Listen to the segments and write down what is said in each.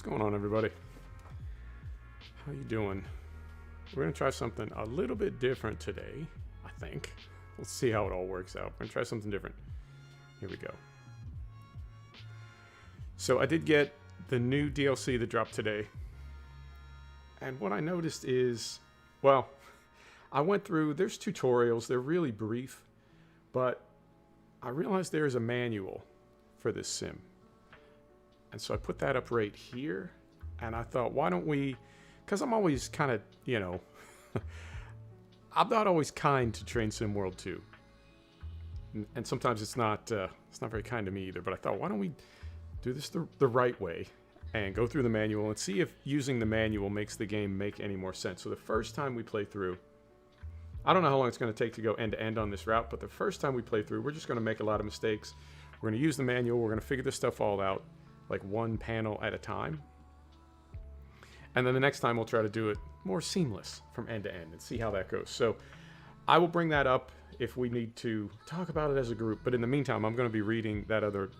going on, everybody? How you doing? We're going to try something a little bit different today, I think. Let's see how it all works out. We're going to try something different. Here we go. So I did get the new DLC that dropped today. And what I noticed is, well, I went through, there's tutorials. They're really brief. But I realized there is a manual for this sim. And so I put that up right here. And I thought, why don't we, because I'm always kind of, you know, I'm not always kind to Train Sim World 2. And sometimes it's not very kind to me either. But I thought, why don't we do this the right way and go through the manual and see if using the manual makes the game make any more sense. So the first time we play through, I don't know how long it's going to take to go end to end on this route, but the first time we play through, we're just going to make a lot of mistakes. We're going to use the manual. We're going to figure this stuff all out, like one panel at a time. And then the next time we'll try to do it more seamless from end to end and see how that goes. So I will bring that up if we need to talk about it as a group. But in the meantime, I'm going to be reading that other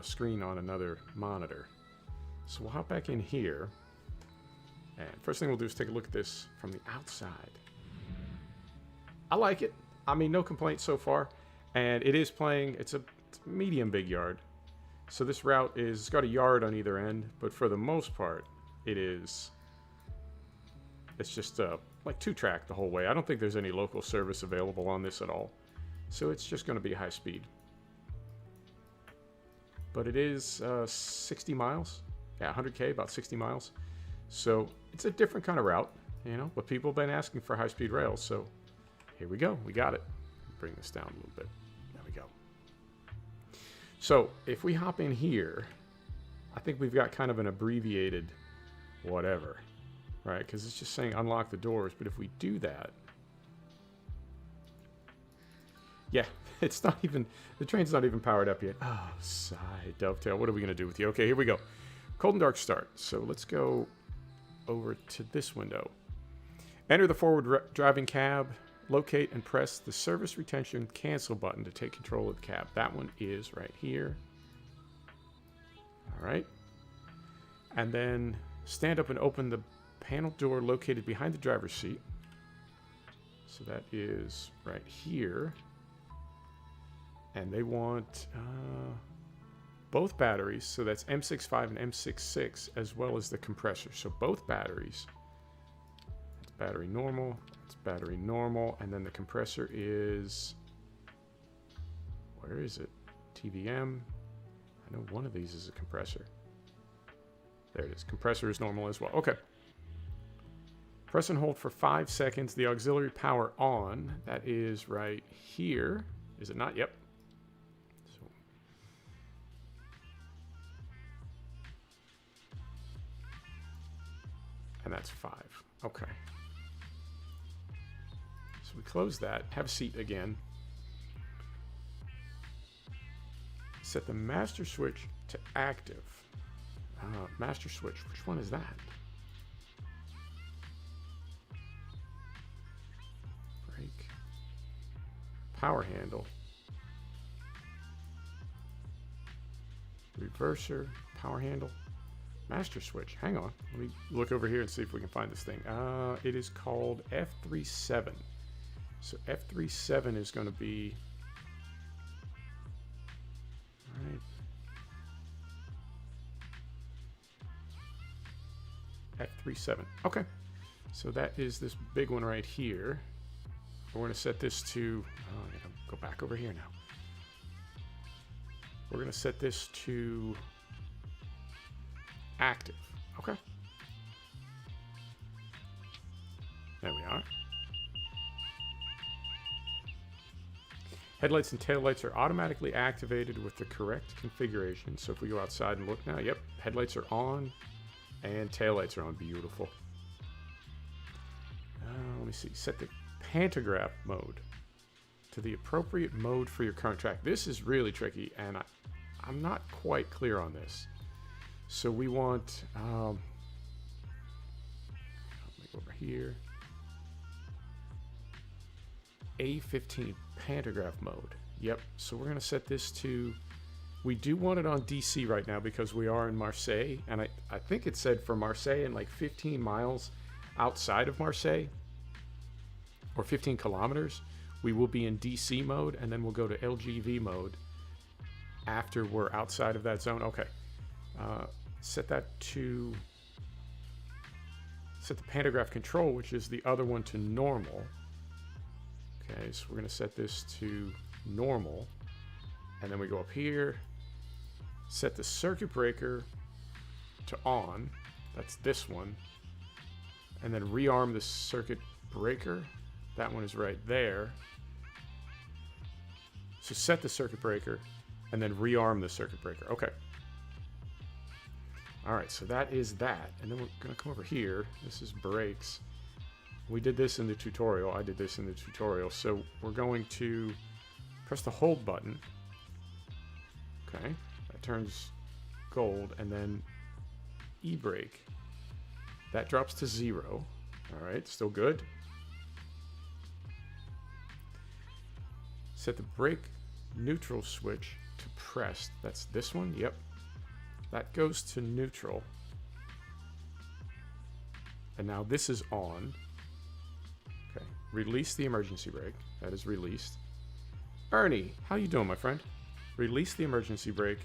screen on another monitor. So we'll hop back in here. And first thing we'll do is take a look at this from the outside. I like it. I mean, no complaints so far. And it is playing, it's a medium big yard. So this route is, it's got a yard on either end, but for the most part, it's just like 2-track the whole way. I don't think there's any local service available on this at all. So it's just going to be high speed. But it is 60 miles. Yeah, 100K, about 60 miles. So it's a different kind of route, you know, but people have been asking for high-speed rails. So here we go. We got it. Bring this down a little bit. There we go. So if we hop in here, I think we've got kind of an abbreviated whatever, right? Because it's just saying unlock the doors. But if we do that, yeah, it's not even, the train's not even powered up yet. Oh, sigh, Dovetail. What are we going to do with you? Okay, here we go. Cold and dark start. So let's go over to this window. Enter the forward driving cab. Locate and press the service retention cancel button to take control of the cab. That one is right here. All right. And then stand up and open the panel door located behind the driver's seat. So that is right here. And they want both batteries. So that's M65 and M66 as well as the compressor. So both batteries. That's battery normal. That's battery normal. And then the compressor is, where is it? TVM. I know one of these is a compressor. There it is. Compressor is normal as well. Okay. Press and hold for 5 seconds. The auxiliary power on. That is right here. Is it not? Yep. So. And that's 5. Okay. So we close that. Have a seat again. Set the master switch to active. Master switch. Which one is that? Brake. Power handle. Reverser. Power handle. Master switch. Hang on. Let me look over here and see if we can find this thing. It is called F37. So F37 is going to be... All right. F37. Okay. So that is this big one right here. We're going to set this to... Oh, I gotta go back over here now. We're going to set this to active. Okay. There we are. Headlights and taillights are automatically activated with the correct configuration. So if we go outside and look now, yep, headlights are on and taillights are on. Beautiful. Let me see. Set the pantograph mode to the appropriate mode for your current track. This is really tricky, and I'm not quite clear on this. So we want, let me go over here. A15 pantograph mode. Yep. So we're going to set this to We do want it on DC right now because we are in Marseille, and I think it said for Marseille and like 15 miles outside of Marseille, or 15 kilometers, we will be in DC mode, and then we'll go to LGV mode after we're outside of that zone. Okay. Set the pantograph control, which is the other one, to normal. Okay, so we're going to set this to normal, and then we go up here, set the circuit breaker to on. That's this one. And then rearm the circuit breaker. That one is right there. So set the circuit breaker and then rearm the circuit breaker. Okay. All right, so that is that. And then we're going to come over here. This is brakes. We did this in the tutorial. I did this in the tutorial. So we're going to press the hold button. Okay. That turns gold, and then e-brake. That drops to 0. All right, still good. Set the brake neutral switch to pressed. That's this one. Yep. That goes to neutral. And now this is on. Okay. Release the emergency brake. That is released. Ernie, how you doing, my friend? Release the emergency brake.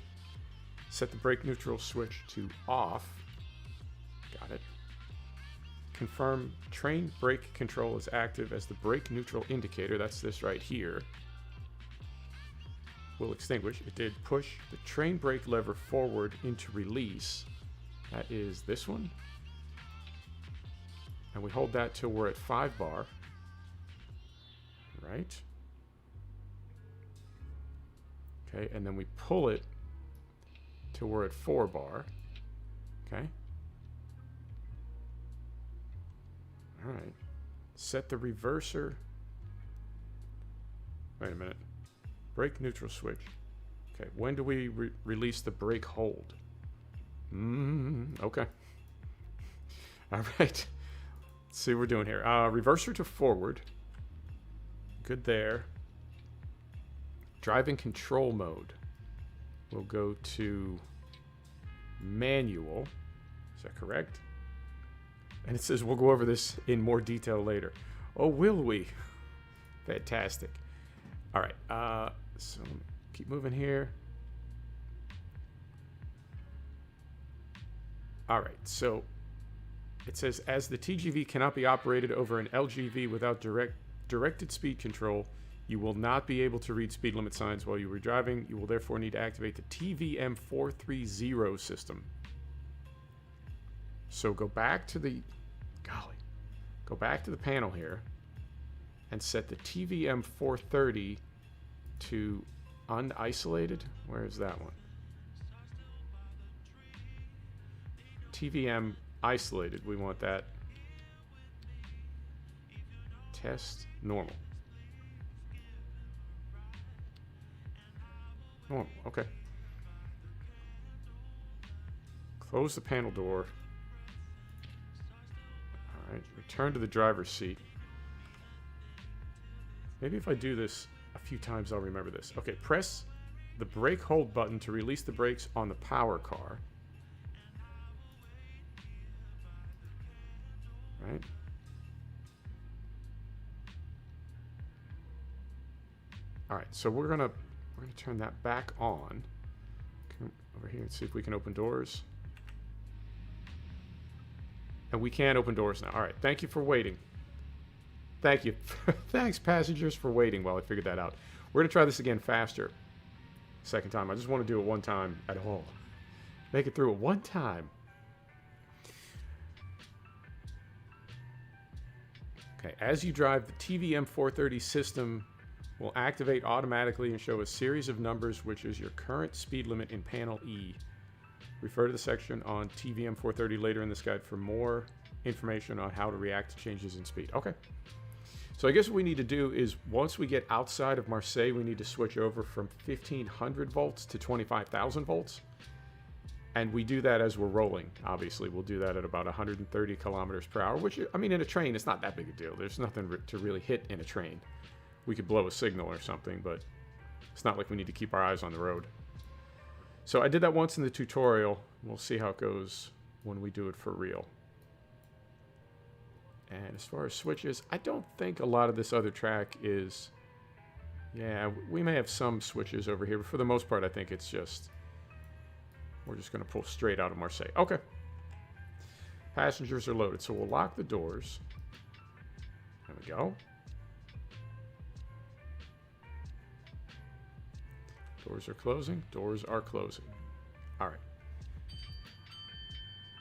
Set the brake neutral switch to off. Got it. Confirm train brake control is active as the brake neutral indicator. That's this right here. Will extinguish. It did. Push the train brake lever forward into release. That is this one. And we hold that till we're at 5 bar. Right. Okay, and then we pull it till we're at 4 bar. Okay. All right. Set the reverser. Wait a minute. Brake neutral switch. Okay, when do we release the brake hold? Okay. All right. Let's see what we're doing here. Reverser to forward. Good there. Driving control mode. We'll go to manual. Is that correct? And it says we'll go over this in more detail later. Oh, will we? Fantastic. All right. So keep moving here. All right. So it says as the TGV cannot be operated over an LGV without directed speed control, you will not be able to read speed limit signs while you were driving. You will therefore need to activate the TVM430 system. So go back to the panel here and set the TVM430 to unisolated. Where is that one? TVM isolated. We want that. Test normal. Normal. Okay. Close the panel door. All right. Return to the driver's seat. Maybe if I do this a few times, I'll remember this. Okay. Press the brake hold button to release the brakes on the power car. Right. All right. So we're gonna turn that back on. Come over here and see if we can open doors. And we can open doors now. All right. Thank you for waiting. Thank you. Thanks, passengers, for waiting while I figured that out. We're going to try this again faster. Second time. I just want to do it one time at all. Make it through it one time. Okay. As you drive, the TVM430 system will activate automatically and show a series of numbers, which is your current speed limit in panel E. Refer to the section on TVM430 later in this guide for more information on how to react to changes in speed. Okay. So I guess what we need to do is once we get outside of Marseille, we need to switch over from 1500 volts to 25,000 volts. And we do that as we're rolling. Obviously, we'll do that at about 130 kilometers per hour, which, I mean, in a train, it's not that big a deal. There's nothing to really hit in a train. We could blow a signal or something, but it's not like we need to keep our eyes on the road. So I did that once in the tutorial. We'll see how it goes when we do it for real. And as far as switches, I don't think a lot of this other track is... Yeah, we may have some switches over here, but for the most part, I think it's just... We're just going to pull straight out of Marseille. Okay. Passengers are loaded, so we'll lock the doors. There we go. Doors are closing. Doors are closing. All right.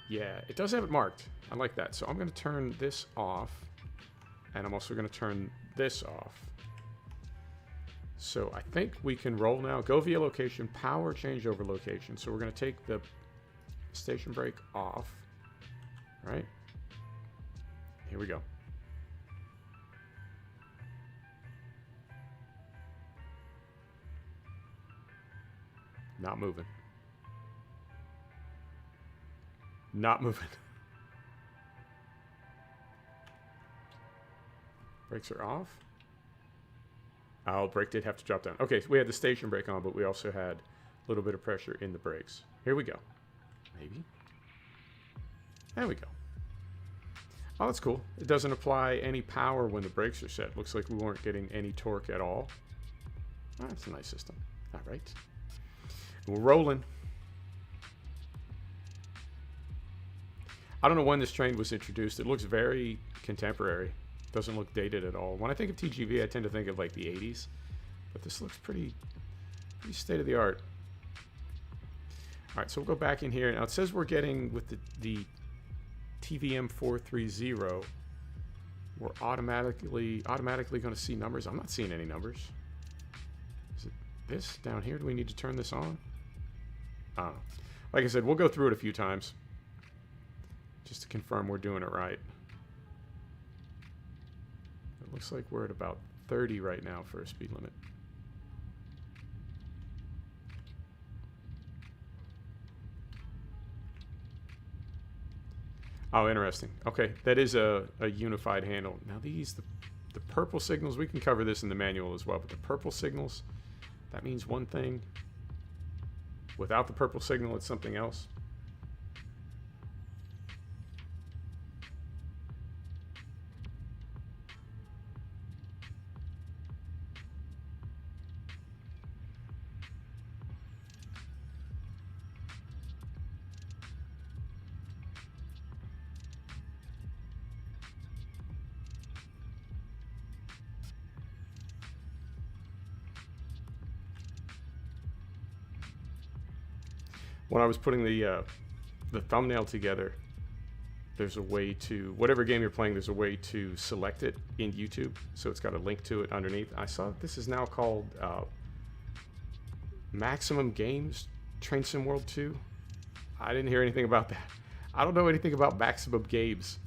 Yeah, it does have it marked. I like that. So I'm going to turn this off. And I'm also going to turn this off. So I think we can roll now. Go via location, power changeover location. So we're going to take the station brake off. All right. Here we go. Not moving. Not moving. Brakes are off. Oh, brake did have to drop down. Okay, so we had the station brake on, but we also had a little bit of pressure in the brakes. Here we go. Maybe. There we go. Oh, that's cool. It doesn't apply any power when the brakes are set. Looks like we weren't getting any torque at all. Oh, that's a nice system. All right. We're rolling. I don't know when this train was introduced. It looks very contemporary. Doesn't look dated at all. When I think of TGV, I tend to think of like the 80s. But this looks pretty state-of-the-art. All right, so we'll go back in here. Now it says we're getting, with the TVM 430, we're automatically going to see numbers. I'm not seeing any numbers. Is it this down here? Do we need to turn this on? I don't know. Like I said, we'll go through it a few times just to confirm we're doing it right. It looks like we're at about 30 right now for a speed limit. Oh, interesting. Okay, that is a unified handle. Now these, the purple signals, we can cover this in the manual as well, but the purple signals, that means one thing. Without the purple signal, it's something else. When I was putting the thumbnail together, there's a way to, whatever game you're playing, there's a way to select it in YouTube. So it's got a link to it underneath. I saw that this is now called Maximum Games Train Sim World 2. I didn't hear anything about that. I don't know anything about Maximum Games.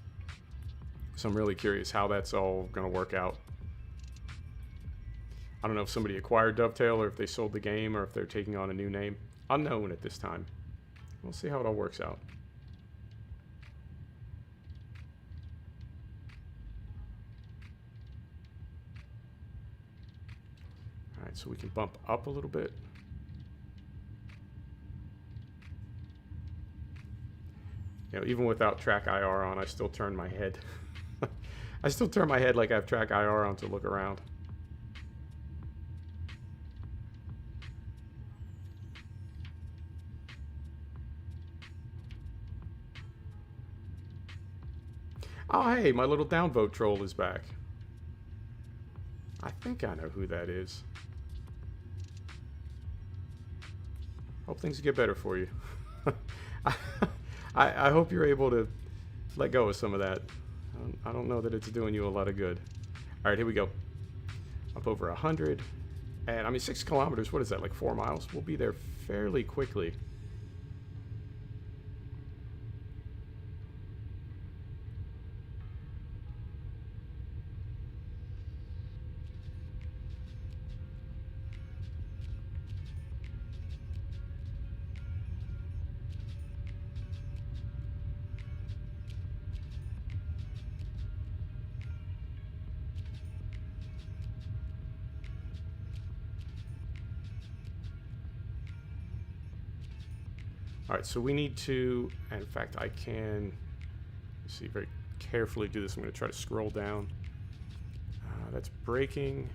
So I'm really curious how that's all going to work out. I don't know if somebody acquired Dovetail or if they sold the game or if they're taking on a new name. Unknown at this time. We'll see how it all works out. All right, so we can bump up a little bit. You know, even without track IR on, I still turn my head. I still turn my head like I have track IR on to look around. Oh, hey, my little downvote troll is back. I think I know who that is. Hope things get better for you. I hope you're able to let go of some of that. I don't know that it's doing you a lot of good. All right, here we go. Up over 100. And I mean, 6 kilometers, what is that, like 4 miles? We'll be there fairly quickly. All right, so we need to, in fact, I can, see, very carefully do this. I'm going to try to scroll down. That's braking.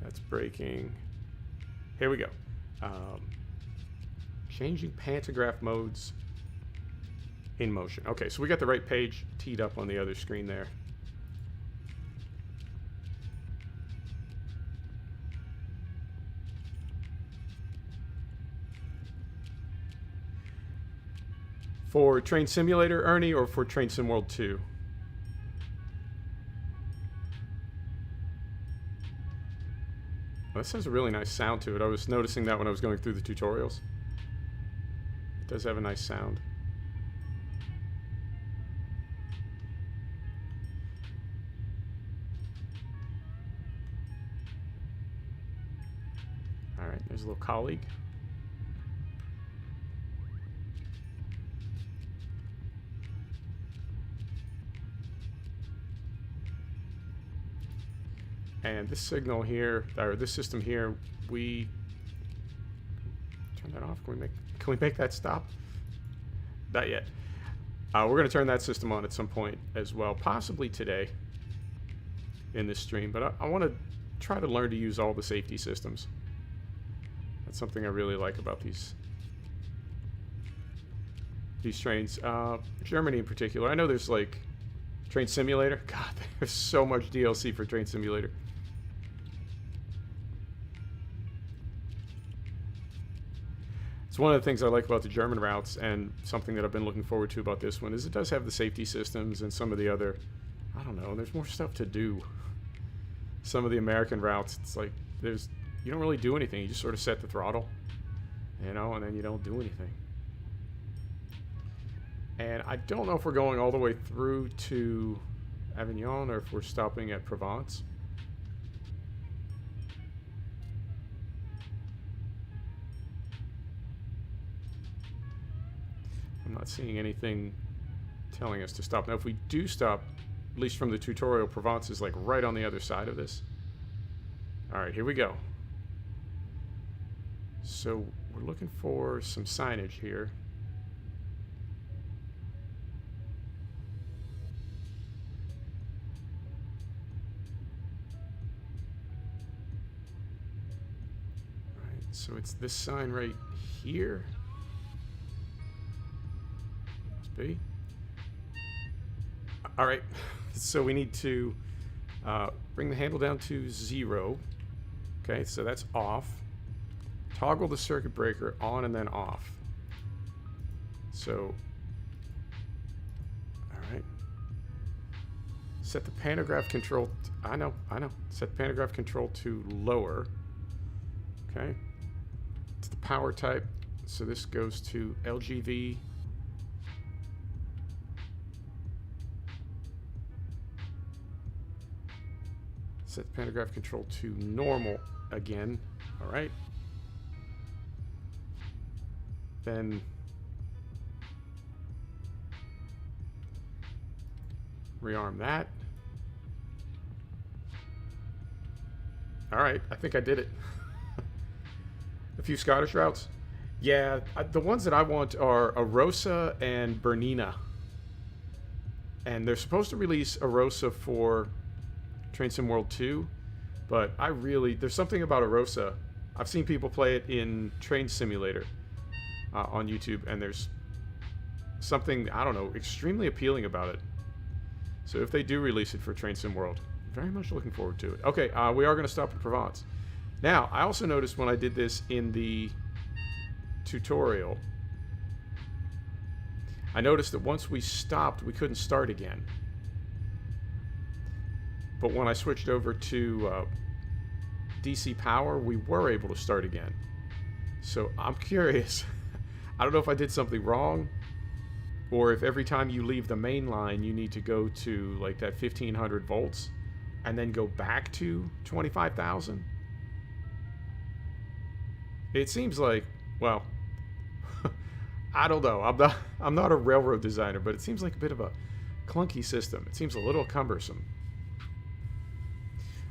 That's braking. Here we go. Changing pantograph modes in motion. Okay, so we got the right page teed up on the other screen there. For Train Simulator, Ernie, or for Train Sim World 2? Well, this has a really nice sound to it. I was noticing that when I was going through the tutorials. It does have a nice sound. All right, there's a little colleague. And this signal here, or this system here, we turn that off. Can we make that stop? Not yet. We're going to turn that system on at some point as well, possibly today in this stream. But I want to try to learn to use all the safety systems. That's something I really like about these trains. Germany in particular. I know there's like Train Simulator. God, there's so much DLC for Train Simulator. It's one of the things I like about the German routes, and something that I've been looking forward to about this one is it does have the safety systems and some of the other, I don't know, there's more stuff to do. Some of the American routes, it's like you don't really do anything. You just sort of set the throttle, you know, and then you don't do anything. And I don't know if we're going all the way through to Avignon or if we're stopping at Provence. I'm not seeing anything telling us to stop. Now, if we do stop, at least from the tutorial, Provence is like right on the other side of this. All right, here we go. So we're looking for some signage here. All right, so it's this sign right here. All right, so we need to bring the handle down to 0. Okay, so that's off. Toggle the circuit breaker on and then off. So, all right. Set the pantograph control. I know. Set the pantograph control to lower. Okay. It's the power type. So this goes to LGV. Set the pantograph control to normal again. All right. Then rearm that. All right, I think I did it. A few Scottish routes. Yeah, the ones that I want are Arosa and Bernina. And they're supposed to release Arosa for Train Sim World 2, but there's something about Arosa. I've seen people play it in Train Simulator on YouTube, and there's something, I don't know, extremely appealing about it. So if they do release it for Train Sim World, very much looking forward to it. Okay, we are going to stop in Provence. Now, I also noticed when I did this in the tutorial, I noticed that once we stopped, we couldn't start again. But when I switched over to DC power, we were able to start again. So I'm curious. I don't know if I did something wrong, or if every time you leave the main line, you need to go to like that 1500 volts and then go back to 25,000. It seems like, well, I don't know. I'm not a railroad designer, but it seems like a bit of a clunky system. It seems a little cumbersome.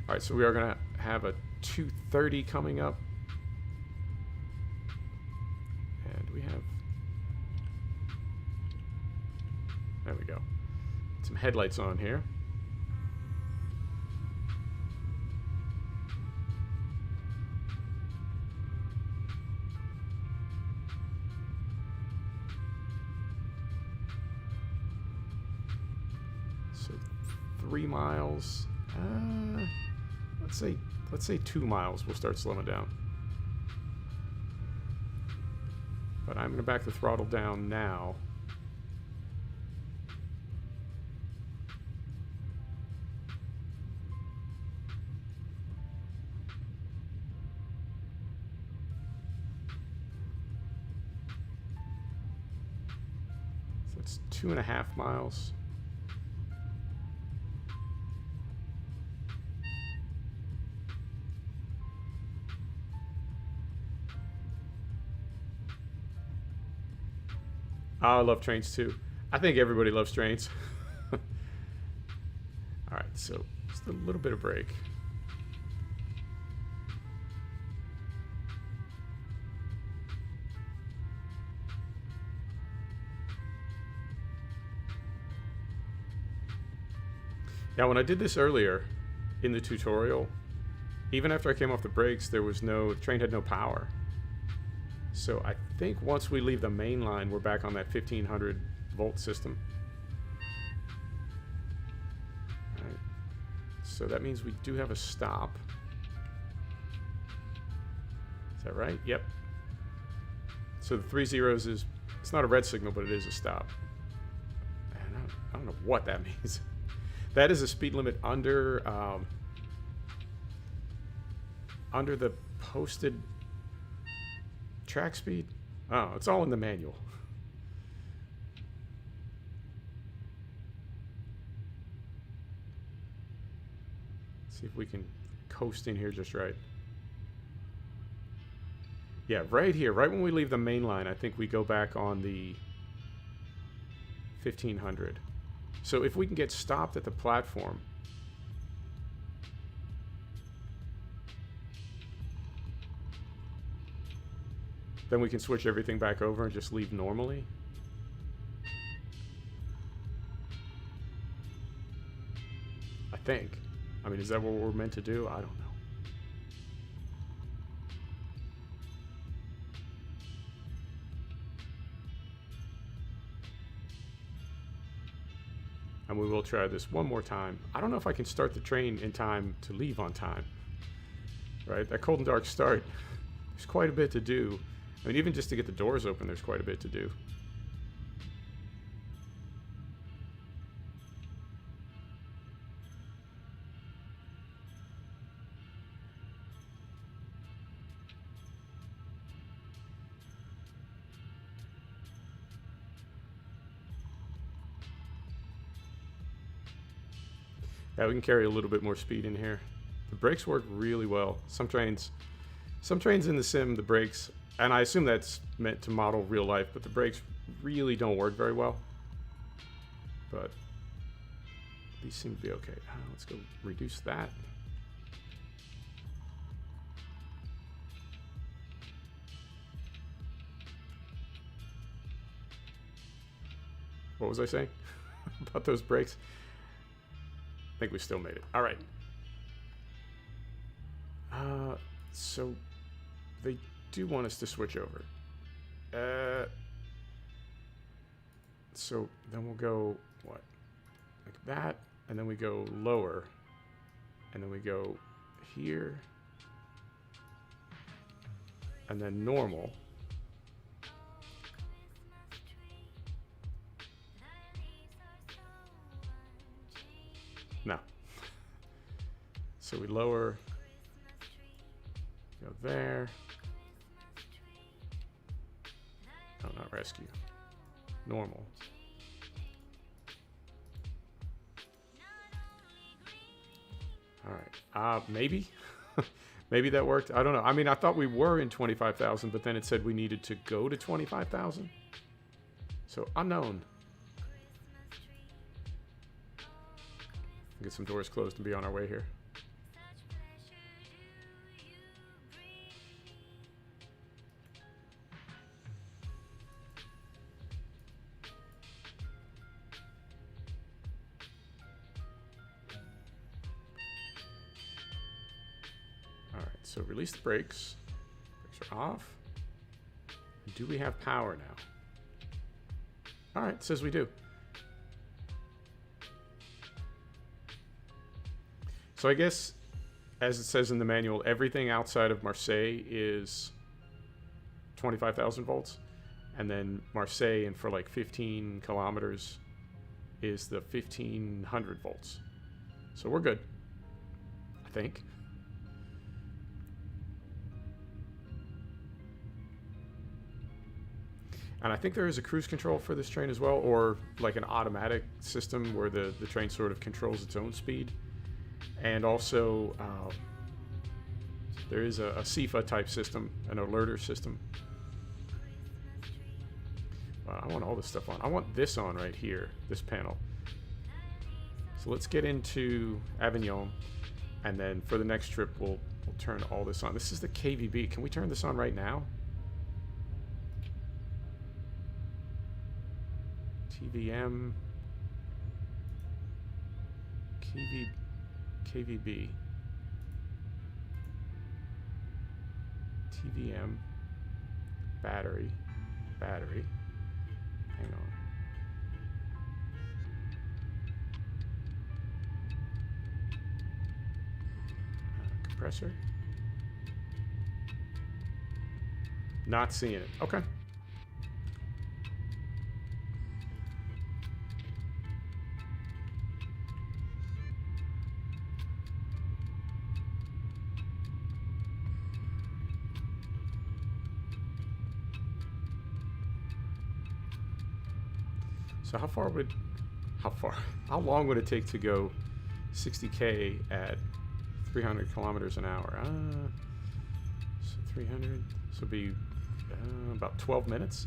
All right, so we are going to have a 230 coming up. And we have some headlights on here. So 3 miles. Let's say 2 miles. We'll start slowing down. But I'm going to back the throttle down now. So it's 2.5 miles. I love trains too. I think everybody loves trains. All right, so just a little bit of brake. Now, when I did this earlier in the tutorial, even after I came off the brakes, the train had no power. So I think once we leave the main line, we're back on that 1500 volt system. All right. So that means we do have a stop. Is that right? Yep. So the 3 zeros is, it's not a red signal, but it is a stop. And I don't know what that means. That is a speed limit under the posted track speed. Oh, it's all in the manual. See if we can coast in here just right. Yeah, right here, right when we leave the main line, I think we go back on the 1500. So if we can get stopped at the platform, then we can switch everything back over and just leave normally. I think. I mean, is that what we're meant to do? I don't know. And we will try this one more time. I don't know if I can start the train in time to leave on time. Right? That cold and dark start, there's quite a bit to do. I mean, even just to get the doors open, there's quite a bit to do. Yeah, we can carry a little bit more speed in here. The brakes work really well. Some trains in the sim, the brakes, and I assume that's meant to model real life, but the brakes really don't work very well. But these seem to be okay. Let's go reduce that. What was I saying about those brakes? I think we still made it. All right. So they do want us to switch over. So then we'll go, what? Like that, and then we go lower, and then we go here, and then normal. No. So we lower, go there. No, not rescue. Normal. All right. Maybe. Maybe that worked. I don't know. I mean, I thought we were in 25,000, but then it said we needed to go to 25,000. So unknown. Get some doors closed and be on our way here. so release the brakes. Brakes are off. Do we have power now? All right, it says we do. So I guess, as it says in the manual, everything outside of Marseille is 25,000 volts. And then Marseille, and for like 15 kilometers, is the 1500 volts. So we're good, I think. And I think there is a cruise control for this train as well, or like an automatic system where the train sort of controls its own speed. And also, there is a CIFA type system, an alerter system. I want all this stuff on. I want this on right here, this panel. So let's get into Avignon, and then for the next trip, we'll turn all this on. This is the KVB. Can we turn this on right now? TVM, KVB, TVM, battery, hang on. Compressor, not seeing it. Okay. So how long would it take to go 60K at 300 kilometers an hour? So 300, so it'd be about 12 minutes?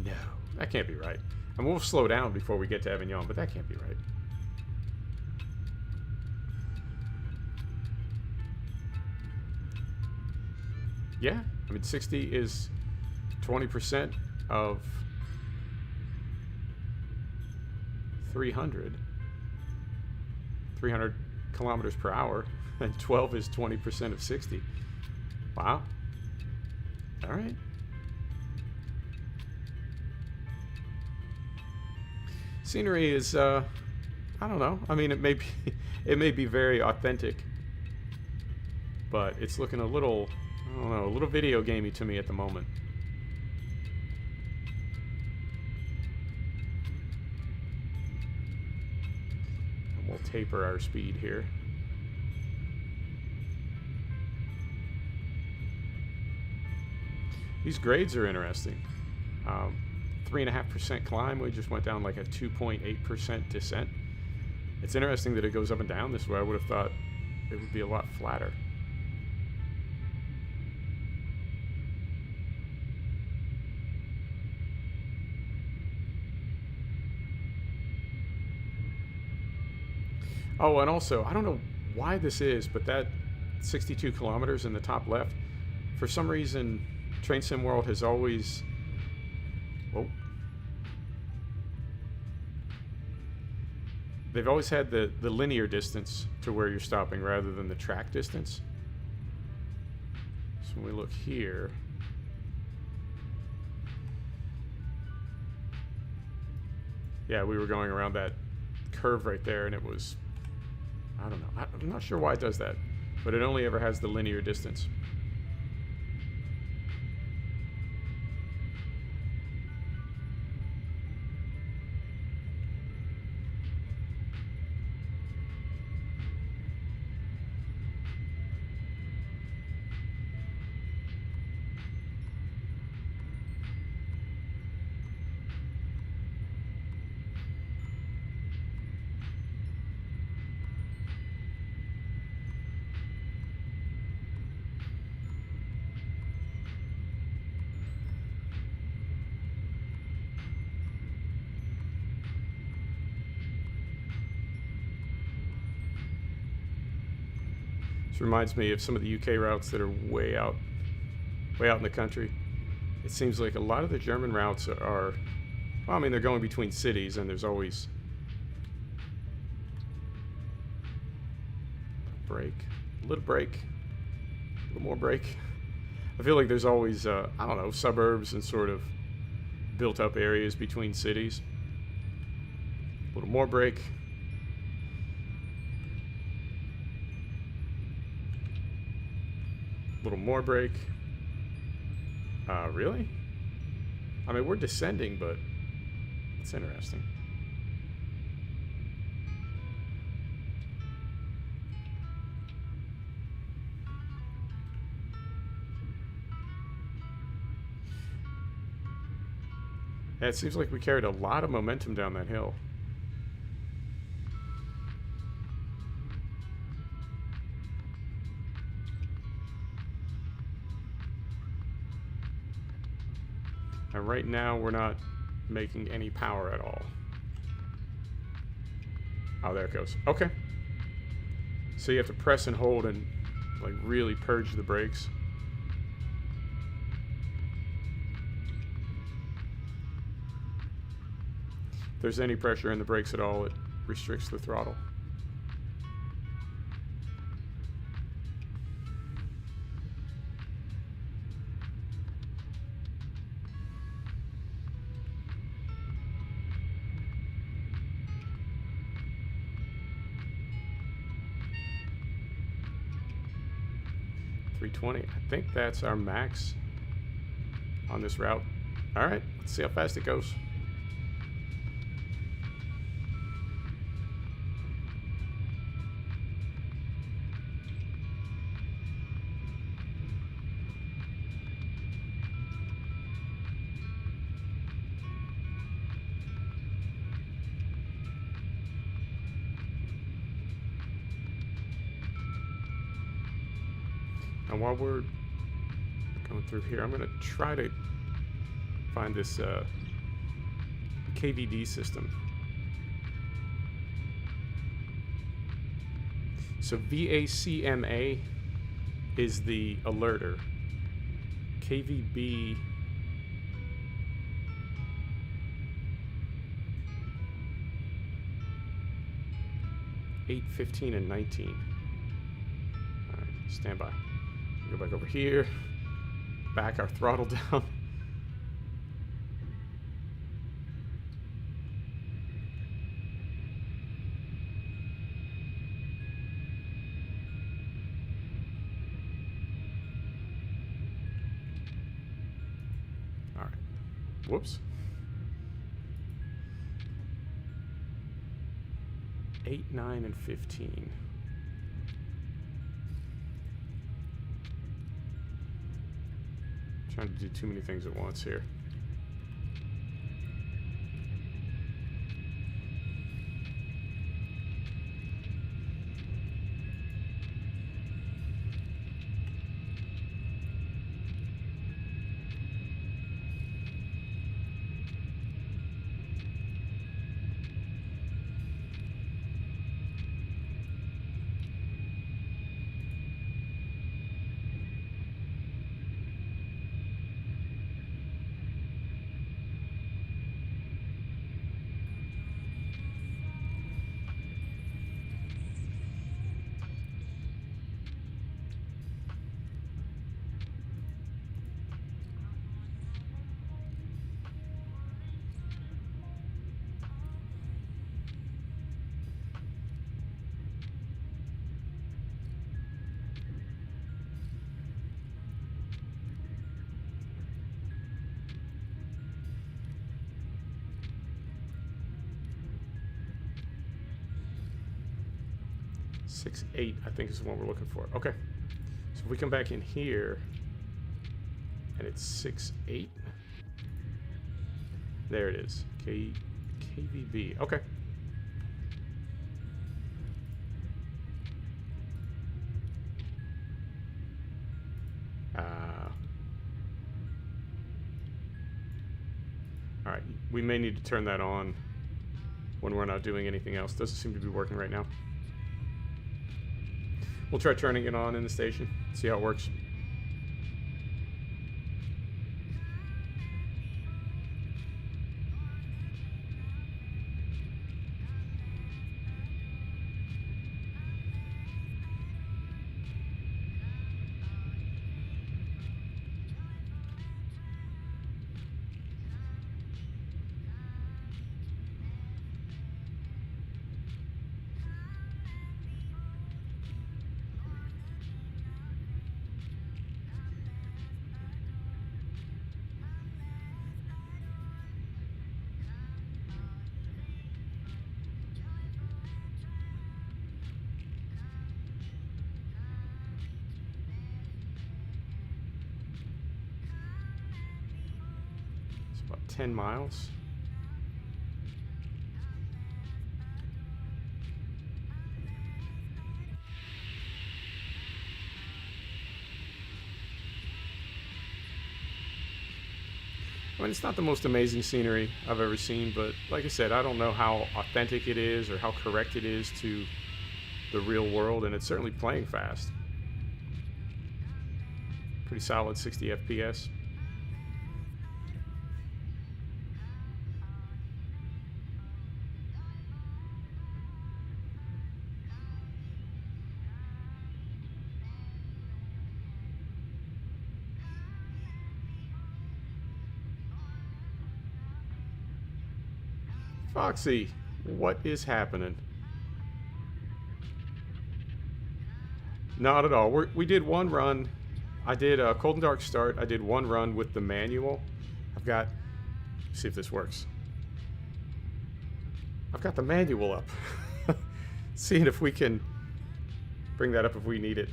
No, that can't be right. And we'll slow down before we get to Avignon, but that can't be right. Yeah, I mean 60 is 20% of 300 kilometers per hour, and 12 is 20% of 60. Wow. All right. Scenery is I don't know. I mean, it may be very authentic, but it's looking a little, I don't know, a little video gamey to me at the moment. We'll taper our speed here. These grades are interesting. 3.5% climb. We just went down like a 2.8% descent. It's interesting that it goes up and down this way. I would have thought it would be a lot flatter. Oh, and also, I don't know why this is, but that 62 kilometers in the top left, for some reason, Train Sim World has always... Whoa. They've always had the linear distance to where you're stopping rather than the track distance. So when we look here... Yeah, we were going around that curve right there, and it was... I don't know. I'm not sure why it does that, but it only ever has the linear distance. This reminds me of some of the UK routes that are way out in the country. It seems like a lot of the German routes are, well, I mean, they're going between cities, and there's always a little break, A little more brake. I feel like there's always, I don't know, suburbs and sort of built up areas between cities. A little more brake. A little more brake. Really? I mean, we're descending, but it's interesting. Yeah, it seems like we carried a lot of momentum down that hill. And right now, we're not making any power at all. Oh, there it goes. Okay. So you have to press and hold and like really purge the brakes. If there's any pressure in the brakes at all, it restricts the throttle. I think that's our max on this route. All right, let's see how fast it goes. And while we're going through here, I'm going to try to find this KVD system. So VACMA is the alerter. KVB (8, 15, and 19). All right, stand by. Go back over here. Back our throttle down. All right. Whoops. 8, 9, and 15. Trying to do too many things at once here. Six, 8, I think is the one we're looking for. Okay. So if we come back in here, and it's 6, 8. There it is. KVB. Okay. All right. We may need to turn that on when we're not doing anything else. Doesn't seem to be working right now. We'll try turning it on in the station, see how it works. about 10 miles. I mean, it's not the most amazing scenery I've ever seen, but like I said, I don't know how authentic it is or how correct it is to the real world, and it's certainly playing fast. Pretty solid 60 FPS. Foxy, what is happening? Not at all. We did one run. I did a cold and dark start. I did one run with the manual. I've got, see if this works. I've got the manual up. Seeing if we can bring that up if we need it.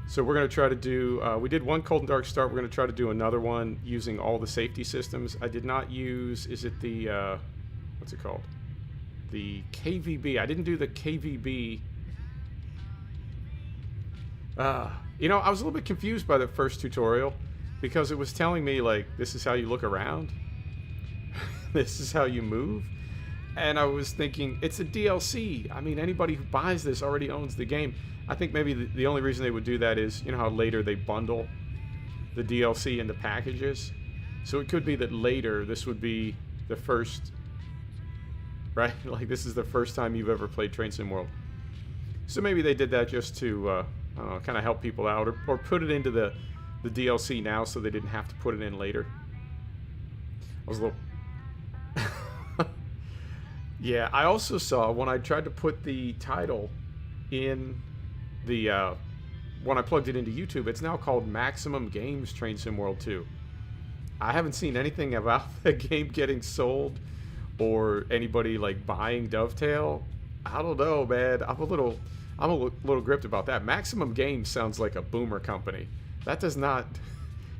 So we're going to try to do, we did one cold and dark start. We're going to try to do another one using all the safety systems. I did not use, is it the, what's it called? The KVB. I didn't do the KVB. You know, I was a little bit confused by the first tutorial because it was telling me, like, this is how you look around. This is how you move. And I was thinking, it's a DLC. I mean, anybody who buys this already owns the game. I think maybe the only reason they would do that is, you know how later they bundle the DLC into packages? So it could be that later this would be the first, right? Like this is the first time you've ever played Train Sim World. So maybe they did that just to kind of help people out or put it into the DLC now so they didn't have to put it in later. I was a little... Yeah, I also saw when I tried to put the title in the when I plugged it into YouTube, it's now called Maximum Games Train Sim World 2. I haven't seen anything about the game getting sold or anybody like buying Dovetail. I don't know, man. I'm a little gripped about that. Maximum Games sounds like a boomer company. That does not,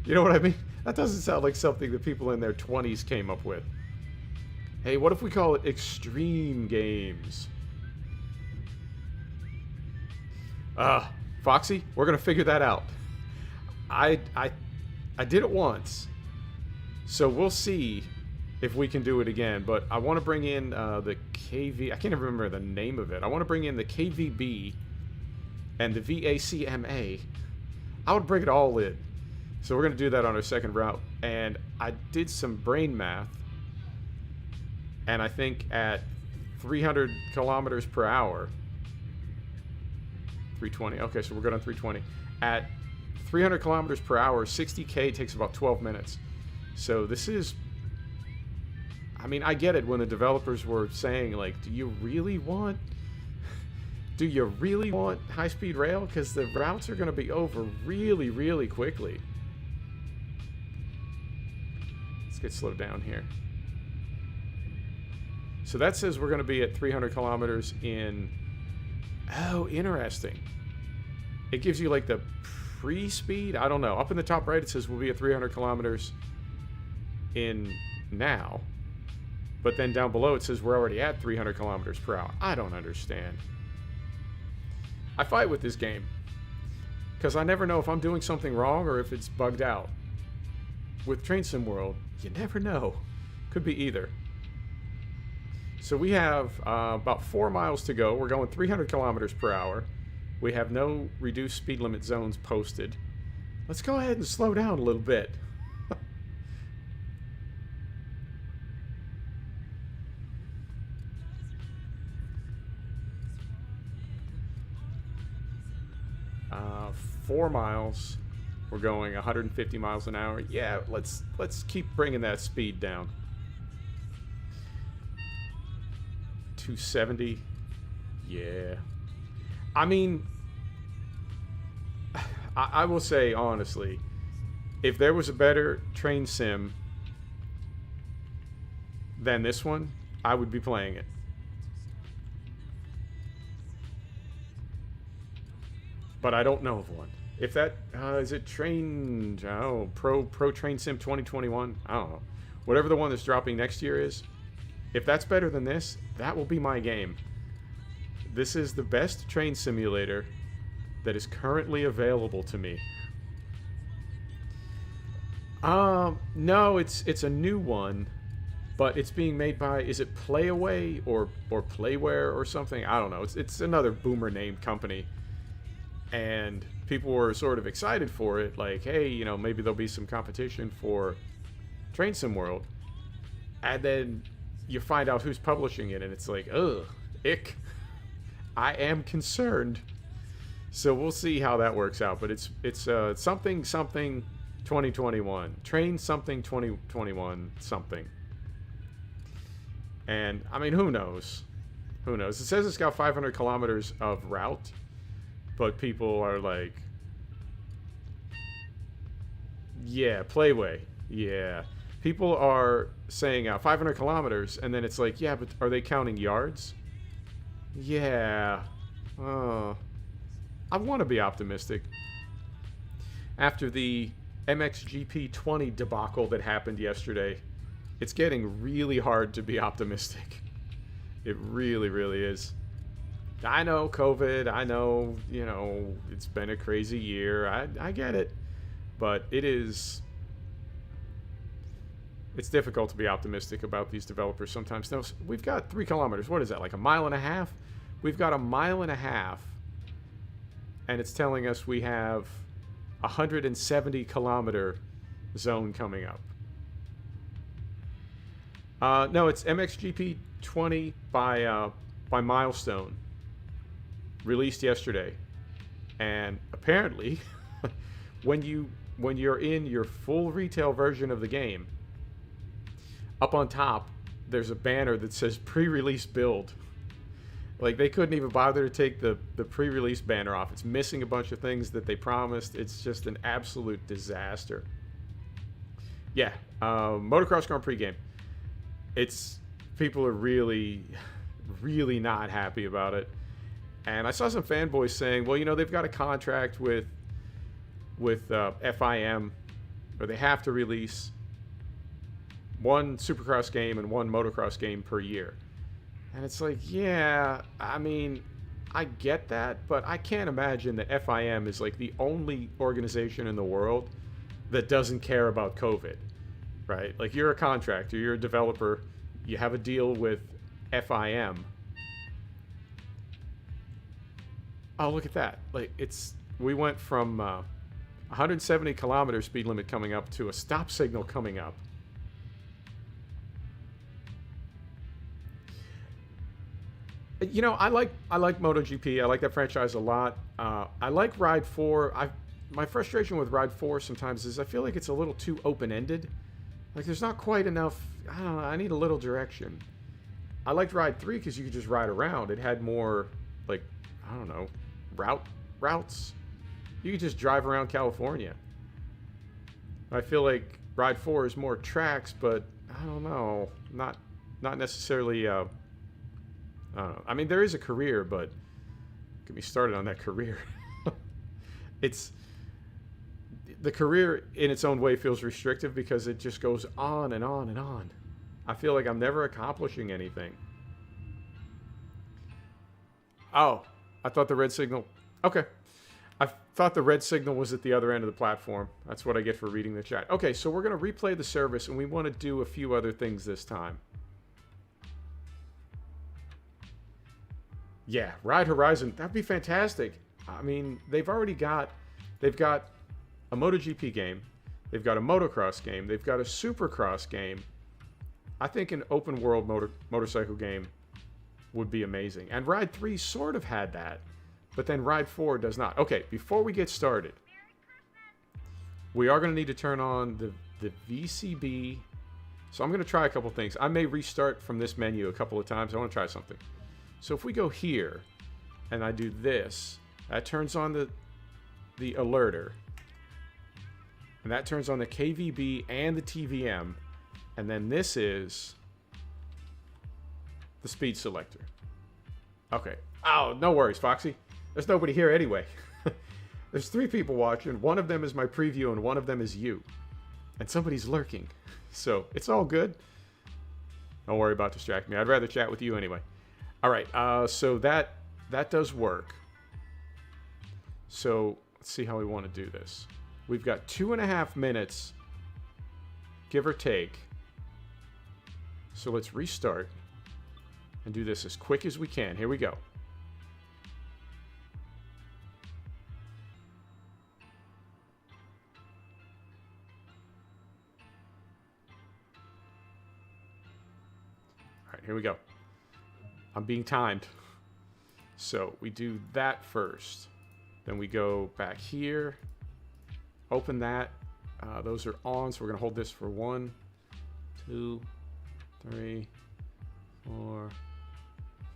you know what I mean? That doesn't sound like something that people in their 20s came up with. Hey, what if we call it Extreme Games? Foxy, we're gonna figure that out. I did it once, so we'll see if we can do it again. But I want to bring in the KV. I can't even remember the name of it. I want to bring in the KVB and the VACMA. I would bring it all in. So we're gonna do that on our second route. And I did some brain math, and I think at 300 kilometers per hour. 320. Okay, so we're good on 320. At 300 kilometers per hour, 60K takes about 12 minutes. So this is... I mean, I get it when the developers were saying, like, do you really want high-speed rail? Because the routes are going to be over really, really quickly. Let's get slowed down here. So that says we're going to be at 300 kilometers in... Oh, interesting. It gives you like the pre-speed. I don't know. Up in the top right, it says we'll be at 300 kilometers in now. But then down below, it says we're already at 300 kilometers per hour. I don't understand. I fight with this game because I never know if I'm doing something wrong or if it's bugged out. With Train Sim World, you never know. Could be either. So we have about 4 miles to go. We're going 300 kilometers per hour. We have no reduced speed limit zones posted. Let's go ahead and slow down a little bit. Uh, 4 miles. We're going 150 miles an hour. Yeah, let's keep bringing that speed down. 270. Yeah. I mean, I will say honestly, if there was a better train sim than this one, I would be playing it. But I don't know of one. If that is it Train Pro Train Sim 2021? I don't know. Whatever the one that's dropping next year is. If that's better than this, that will be my game. This is the best train simulator that is currently available to me. No, it's a new one, but it's being made by, is it Playaway or Playware or something? I don't know. It's another boomer named company. And people were sort of excited for it, like, hey, you know, maybe there'll be some competition for Train Sim World. And then you find out who's publishing it, and it's like, ugh, ick. I am concerned. So we'll see how that works out. But it's something 2021. Train something 2021 something. And, I mean, who knows? Who knows? It says it's got 500 kilometers of route. But people are like, yeah, Playway. Yeah. People are saying 500 kilometers, and then it's like, yeah, but are they counting yards? Yeah. I want to be optimistic. After the MXGP 20 debacle that happened yesterday, it's getting really hard to be optimistic. It really, really is. I know COVID, I know, you know, it's been a crazy year. I get it. But it's difficult to be optimistic about these developers sometimes. Now, we've got 3 kilometers. What is that, like a mile and a half? We've got a mile and a half, and it's telling us we have 170 kilometer zone coming up. No, it's MXGP 20 by Milestone. Released yesterday, and apparently when you're in your full retail version of the game, up on top there's a banner that says pre-release build. Like, they couldn't even bother to take the pre-release banner off. It's missing a bunch of things that they promised. It's just an absolute disaster. Yeah, Motocross Grand Prix game. People are really not happy about it. And I saw some fanboys saying, well, you know, they've got a contract with FIM, where they have to release one Supercross game and one Motocross game per year. And it's like, yeah, I mean, I get that, but I can't imagine that FIM is like the only organization in the world that doesn't care about COVID, right? Like, you're a contractor, you're a developer, you have a deal with FIM. Oh, look at that. Like, we went from 170 kilometer speed limit coming up to a stop signal coming up. You know, I like MotoGP. I like that franchise a lot. I like Ride 4. My frustration with Ride 4 sometimes is I feel like it's a little too open-ended. Like, there's not quite enough, I don't know, I need a little direction. I liked Ride 3 because you could just ride around. It had more, like, I don't know, routes. You could just drive around California. I feel like Ride 4 is more tracks, but I don't know, not necessarily. I don't know. I mean, there is a career, but get me started on that career. The career in its own way feels restrictive because it just goes on and on and on. I feel like I'm never accomplishing anything. Oh, I thought the red signal... Okay. I thought the red signal was at the other end of the platform. That's what I get for reading the chat. Okay, so we're going to replay the service, and we want to do a few other things this time. Yeah, Ride Horizon. That'd be fantastic. I mean, they've got a MotoGP game. They've got a motocross game. They've got a supercross game. I think an open world motorcycle game would be amazing. And Ride 3 sort of had that, but then Ride 4 does not. Okay, before we get started, we are going to need to turn on the VCB. So I'm going to try a couple things. I may restart from this menu a couple of times. I want to try something. So if we go here and I do this, that turns on the alerter. And that turns on the KVB and the TVM. And then this is the speed selector. Okay. Oh, no worries, Foxy. There's nobody here anyway. There's 3 people watching. One of them is my preview and one of them is you. And somebody's lurking. So it's all good. Don't worry about distracting me. I'd rather chat with you anyway. All right, so that does work. So let's see how we want to do this. We've got 2.5 minutes, give or take. So let's restart and do this as quick as we can. Here we go. All right, here we go. I'm being timed. So we do that first. Then we go back here. Open that. Those are on, so we're going to hold this for 1, 2, 3, 4,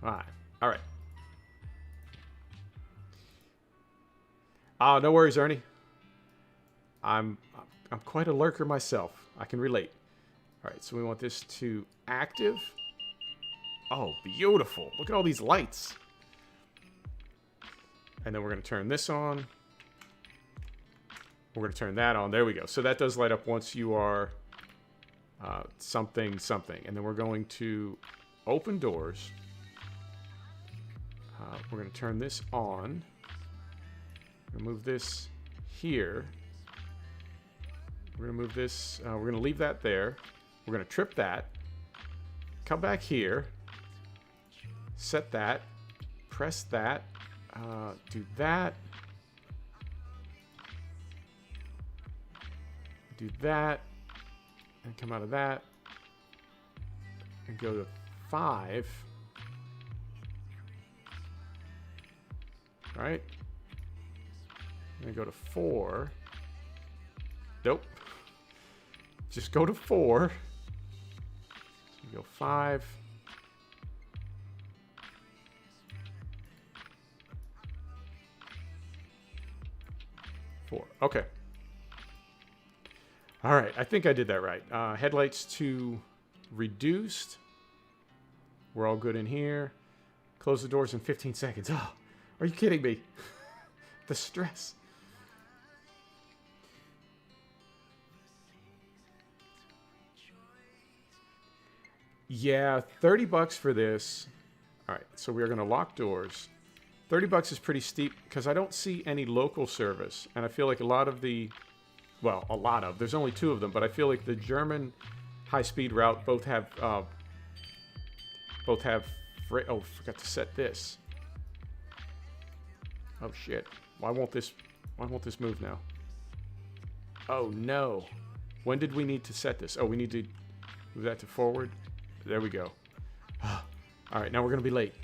5. All right. No worries, Ernie. I'm quite a lurker myself. I can relate. All right, so we want this to active. Oh, beautiful. Look at all these lights. And then we're going to turn this on. We're going to turn that on. There we go. So that does light up once you are something. And then we're going to open doors. We're going to turn this on. Move this here. We're going to move this. We're going to leave that there. We're going to trip that. Come back here. Set that. Press that. Do that. Do that. And come out of that. And go to 5. Right? And go to 4. Nope. Just go to 4. So go 5. 4. Okay. All right. I think I did that right. Headlights to reduced. We're all good in here. Close the doors in 15 seconds. Oh, are you kidding me? The stress. Yeah, $30 for this. All right, so we're going to lock doors. $30 is pretty steep because I don't see any local service. And I feel like a lot of the, well, a lot of, there's only 2 of them, but I feel like the German high-speed route both have, oh, forgot to set this. Oh, shit. Why won't this move now? Oh, no. When did we need to set this? Oh, we need to move that to forward. There we go. All right, now we're going to be late.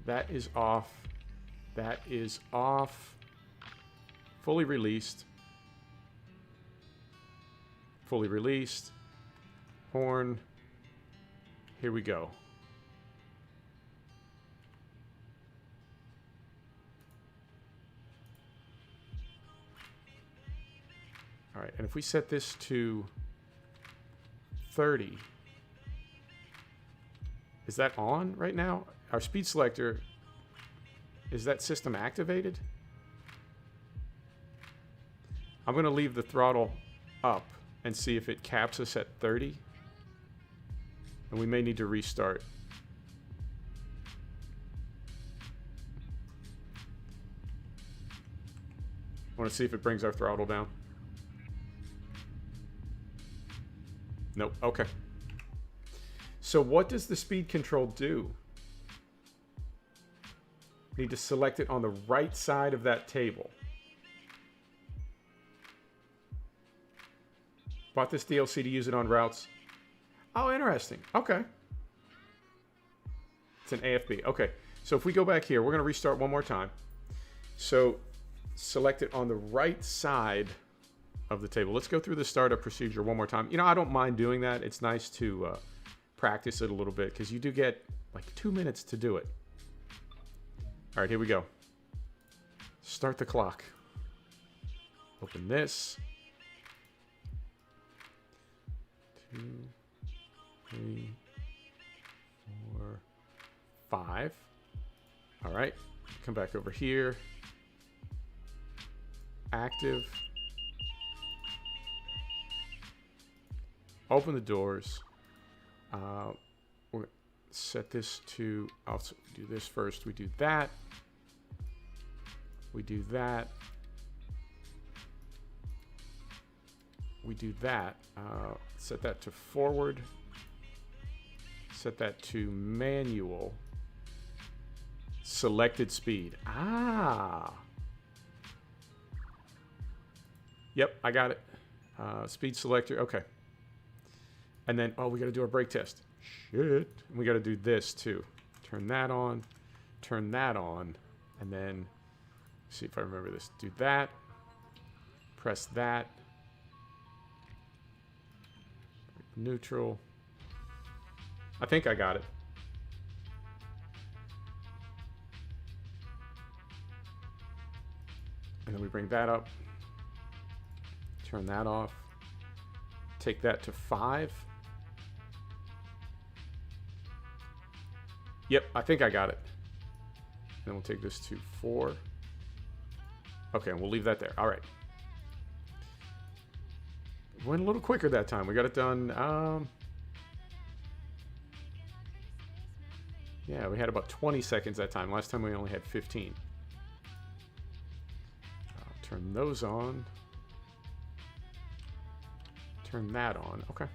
That is off. That is off. Fully released. Fully released. Horn. Here we go. All right, and if we set this to 30, is that on right now? Our speed selector, is that system activated? I'm going to leave the throttle up and see if it caps us at 30. And we may need to restart. I want to see if it brings our throttle down. Nope. Okay. So what does the speed control do? Need to select it on the right side of that table. Bought this DLC to use it on routes. Oh, interesting. Okay. It's an AFB. Okay. So if we go back here, we're going to restart one more time. So select it on the right side of the table. Let's go through the startup procedure one more time. You know, I don't mind doing that. It's nice to practice it a little bit because you do get like 2 minutes to do it. All right, here we go. Start the clock. Open this. 2, 3, 4, 5. All right, come back over here. active. Open the doors. We'll set this to, I'll do this first. We do that. We do that. We do that. Set that to forward. Set that to manual. Selected speed. Ah. Yep, I got it. Speed selector. Okay. And then, oh, we got to do our brake test. Shit. And we got to do this too. Turn that on. Turn that on. And then, see if I remember this. Do that. Press that. Neutral. I think I got it. And then we bring that up. Turn that off. Take that to 5. Yep, I think I got it. Then we'll take this to 4. Okay, and we'll leave that there. All right. Went a little quicker that time. We got it done. Yeah, we had about 20 seconds that time. Last time we only had 15. Turn those on. Turn that on. Okay.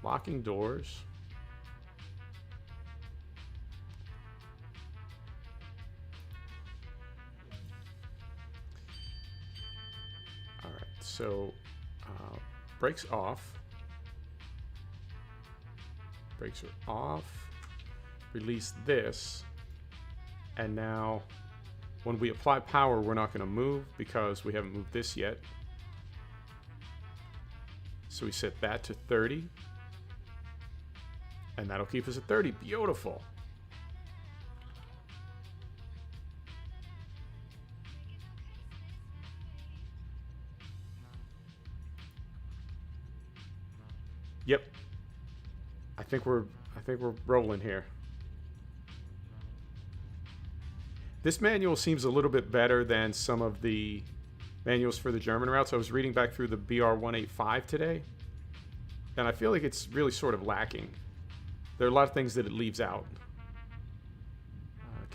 Locking doors. All right, so brakes off. Brakes are off. Release this. And now when we apply power, we're not going to move because we haven't moved this yet. So we set that to 30. And that'll keep us at 30. Beautiful. Yep. I think we're rolling here. This manual seems a little bit better than some of the manuals for the German routes. I was reading back through the BR-185 today, and I feel like it's really sort of lacking. There are a lot of things that it leaves out.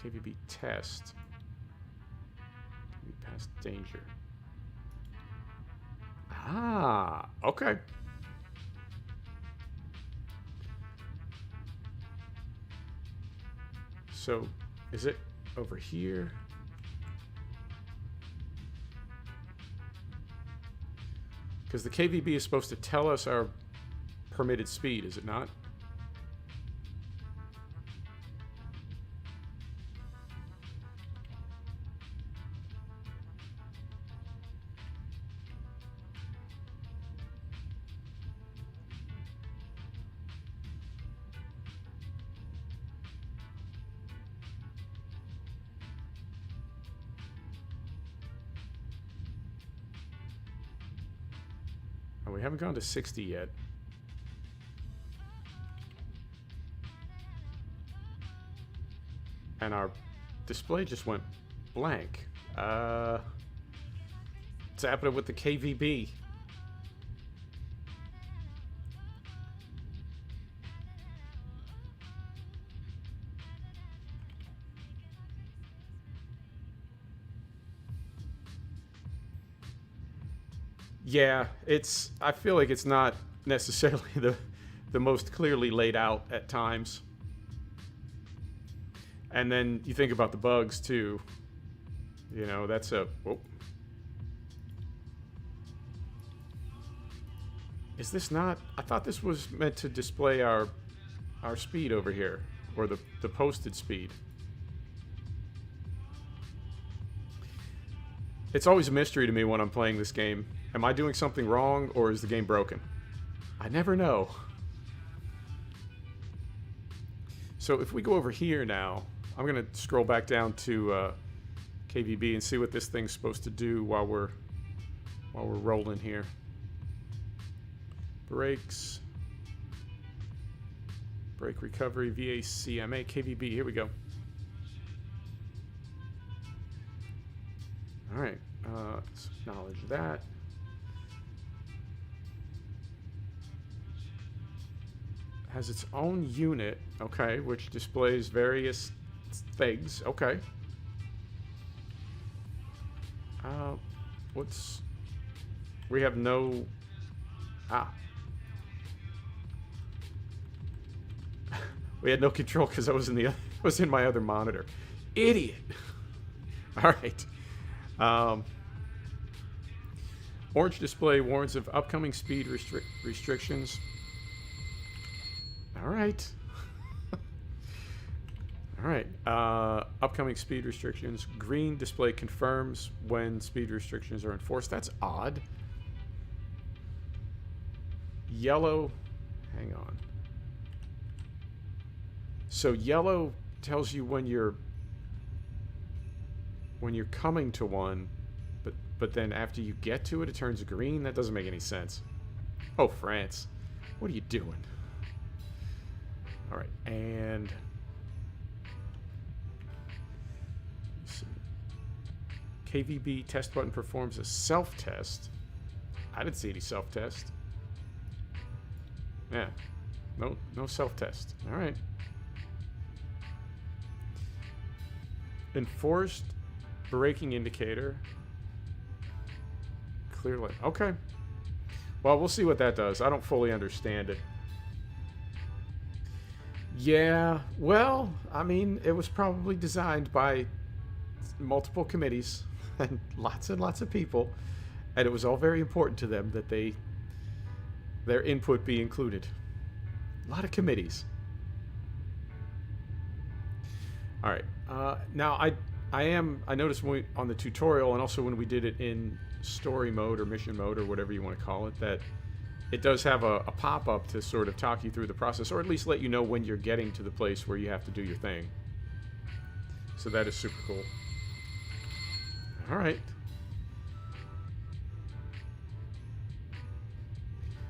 KVB test. KVB past danger. Ah, okay. So, is it over here? Because the KVB is supposed to tell us our permitted speed, is it not? We haven't gone to 60 yet. And our display just went blank. What's happening with the KVB? Yeah, I feel like it's not necessarily the most clearly laid out at times. And then you think about the bugs too. You know, that's a... Whoa. Is this not... I thought this was meant to display our speed over here. Or the posted speed. It's always a mystery to me when I'm playing this game. Am I doing something wrong, or is the game broken? I never know. So if we go over here now, I'm going to scroll back down to KVB and see what this thing's supposed to do while we're rolling here. Brakes. Brake recovery, VACMA, KVB. Here we go. All right. Let's acknowledge that. Has its own unit, okay, which displays various things. Okay. We have no... We had no control because I was in my other monitor. Idiot. All right. Orange display warns of upcoming speed restrictions. All right. All right. Upcoming speed restrictions. Green display confirms when speed restrictions are enforced. That's odd. Yellow. Hang on. So yellow tells you when you're coming to one, but then after you get to it, it turns green. That doesn't make any sense. Oh, France. What are you doing? All right, and let's see. KVB test button performs a self-test. I didn't see any self-test. Yeah, no self-test. All right. Enforced braking indicator. Clearly. Okay. Well, we'll see what that does. I don't fully understand it. Yeah, well, I mean, it was probably designed by multiple committees and lots of people, and it was all very important to them that their input be included. A lot of committees. All right. Now I noticed on the tutorial, and also when we did it in story mode or mission mode or whatever you want to call it, that it does have a pop-up to sort of talk you through the process, or at least let you know when you're getting to the place where you have to do your thing. So that is super cool. All right.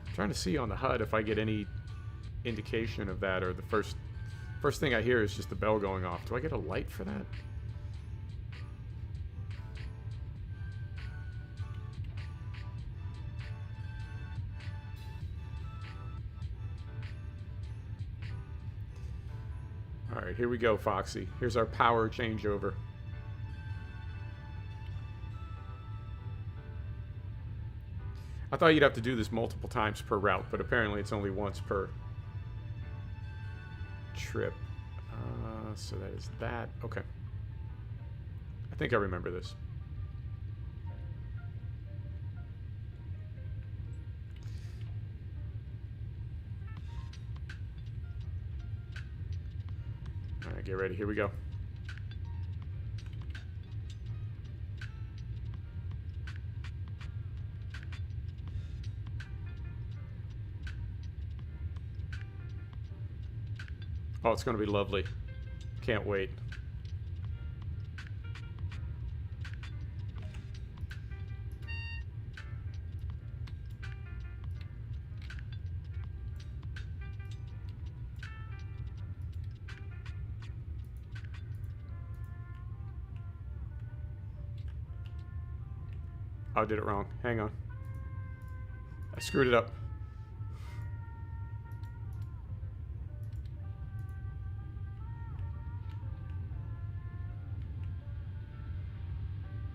I'm trying to see on the HUD if I get any indication of that, or the first thing I hear is just the bell going off. Do I get a light for that? All right, here we go, Foxy. Here's our power changeover. I thought you'd have to do this multiple times per route, but apparently it's only once per trip. So that is that. Okay. I think I remember this. All right, get ready. Here we go. Oh, it's going to be lovely. Can't wait. Oh, I did it wrong. Hang on. I screwed it up.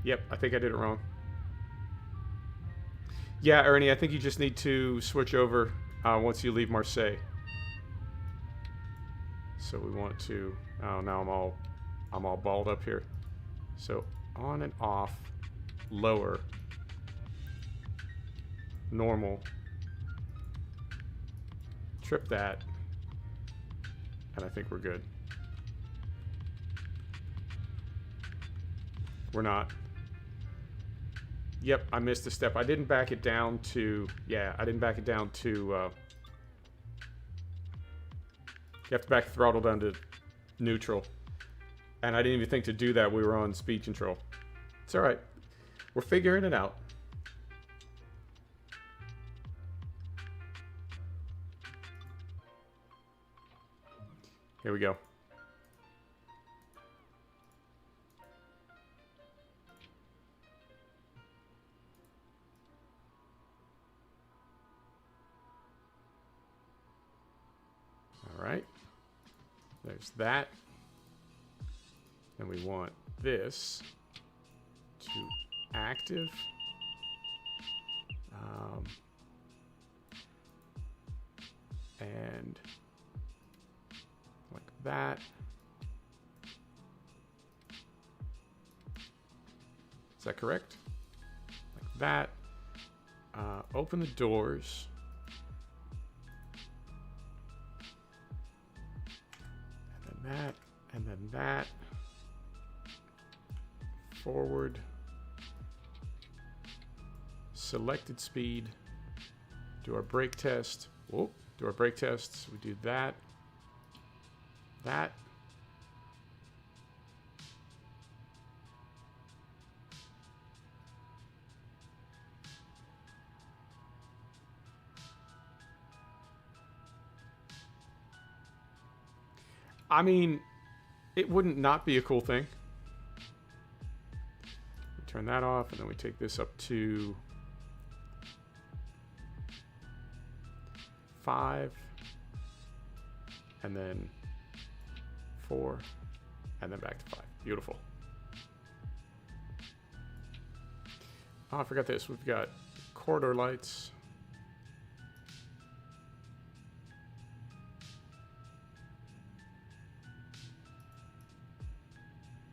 Yep, I think I did it wrong. Yeah, Ernie, I think you just need to switch over once you leave Marseille. So we want to... Oh, now I'm all balled up here. So on and off, lower, normal, trip that, and I think we're good. We're not. Yep, I missed a step. I didn't back it down to... Yeah, I didn't back it down to... You have to back the throttle down to neutral. And I didn't even think to do that. We were on speed control. It's all right. We're figuring it out. Here we go. All right. There's that. And we want this to active. And like that. Is that correct? Like that. Open the doors. And then that. And then that. Forward. Selected speed. Do our brake test. Whoop. Do our brake tests. We do that. That. I mean, it wouldn't not be a cool thing. We turn that off, and then we take this up to 5, and then 4, and then back to 5. Beautiful. Oh, I forgot this. We've got corridor lights.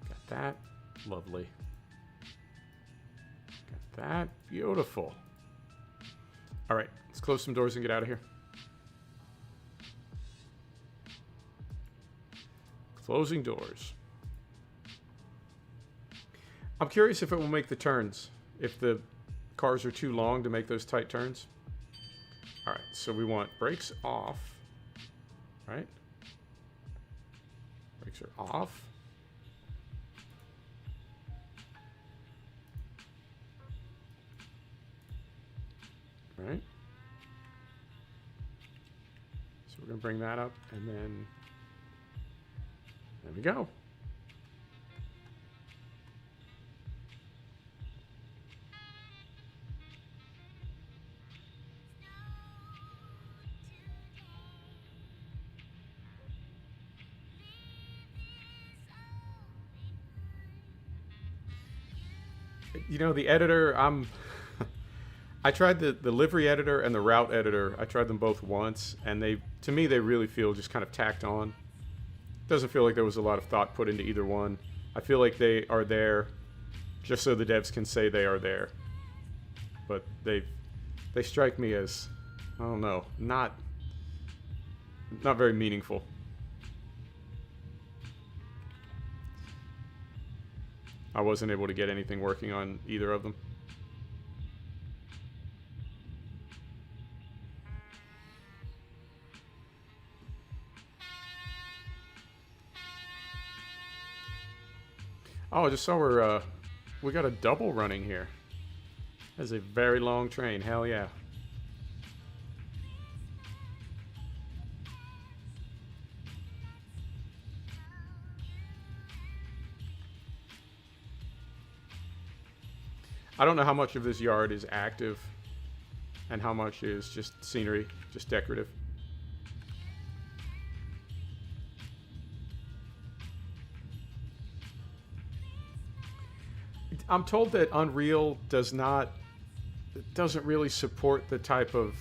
Got that. Lovely. Got that. Beautiful. All right, let's close some doors and get out of here. Closing doors. I'm curious if it will make the turns, if the cars are too long to make those tight turns. All right, so we want brakes off, right? Brakes are off. Right? So we're gonna bring that up, and then there we go. You know, the editor, I tried the livery editor and the route editor. I tried them both once, and to me, they really feel just kind of tacked on. Doesn't feel like there was a lot of thought put into either one. I feel like they are there just so the devs can say they are there. But they strike me as, I don't know, not very meaningful. I wasn't able to get anything working on either of them. Oh, I just saw we got a double running here. That's a very long train. Hell yeah. I don't know how much of this yard is active and how much is just scenery, just decorative. I'm told that Unreal doesn't really support the type of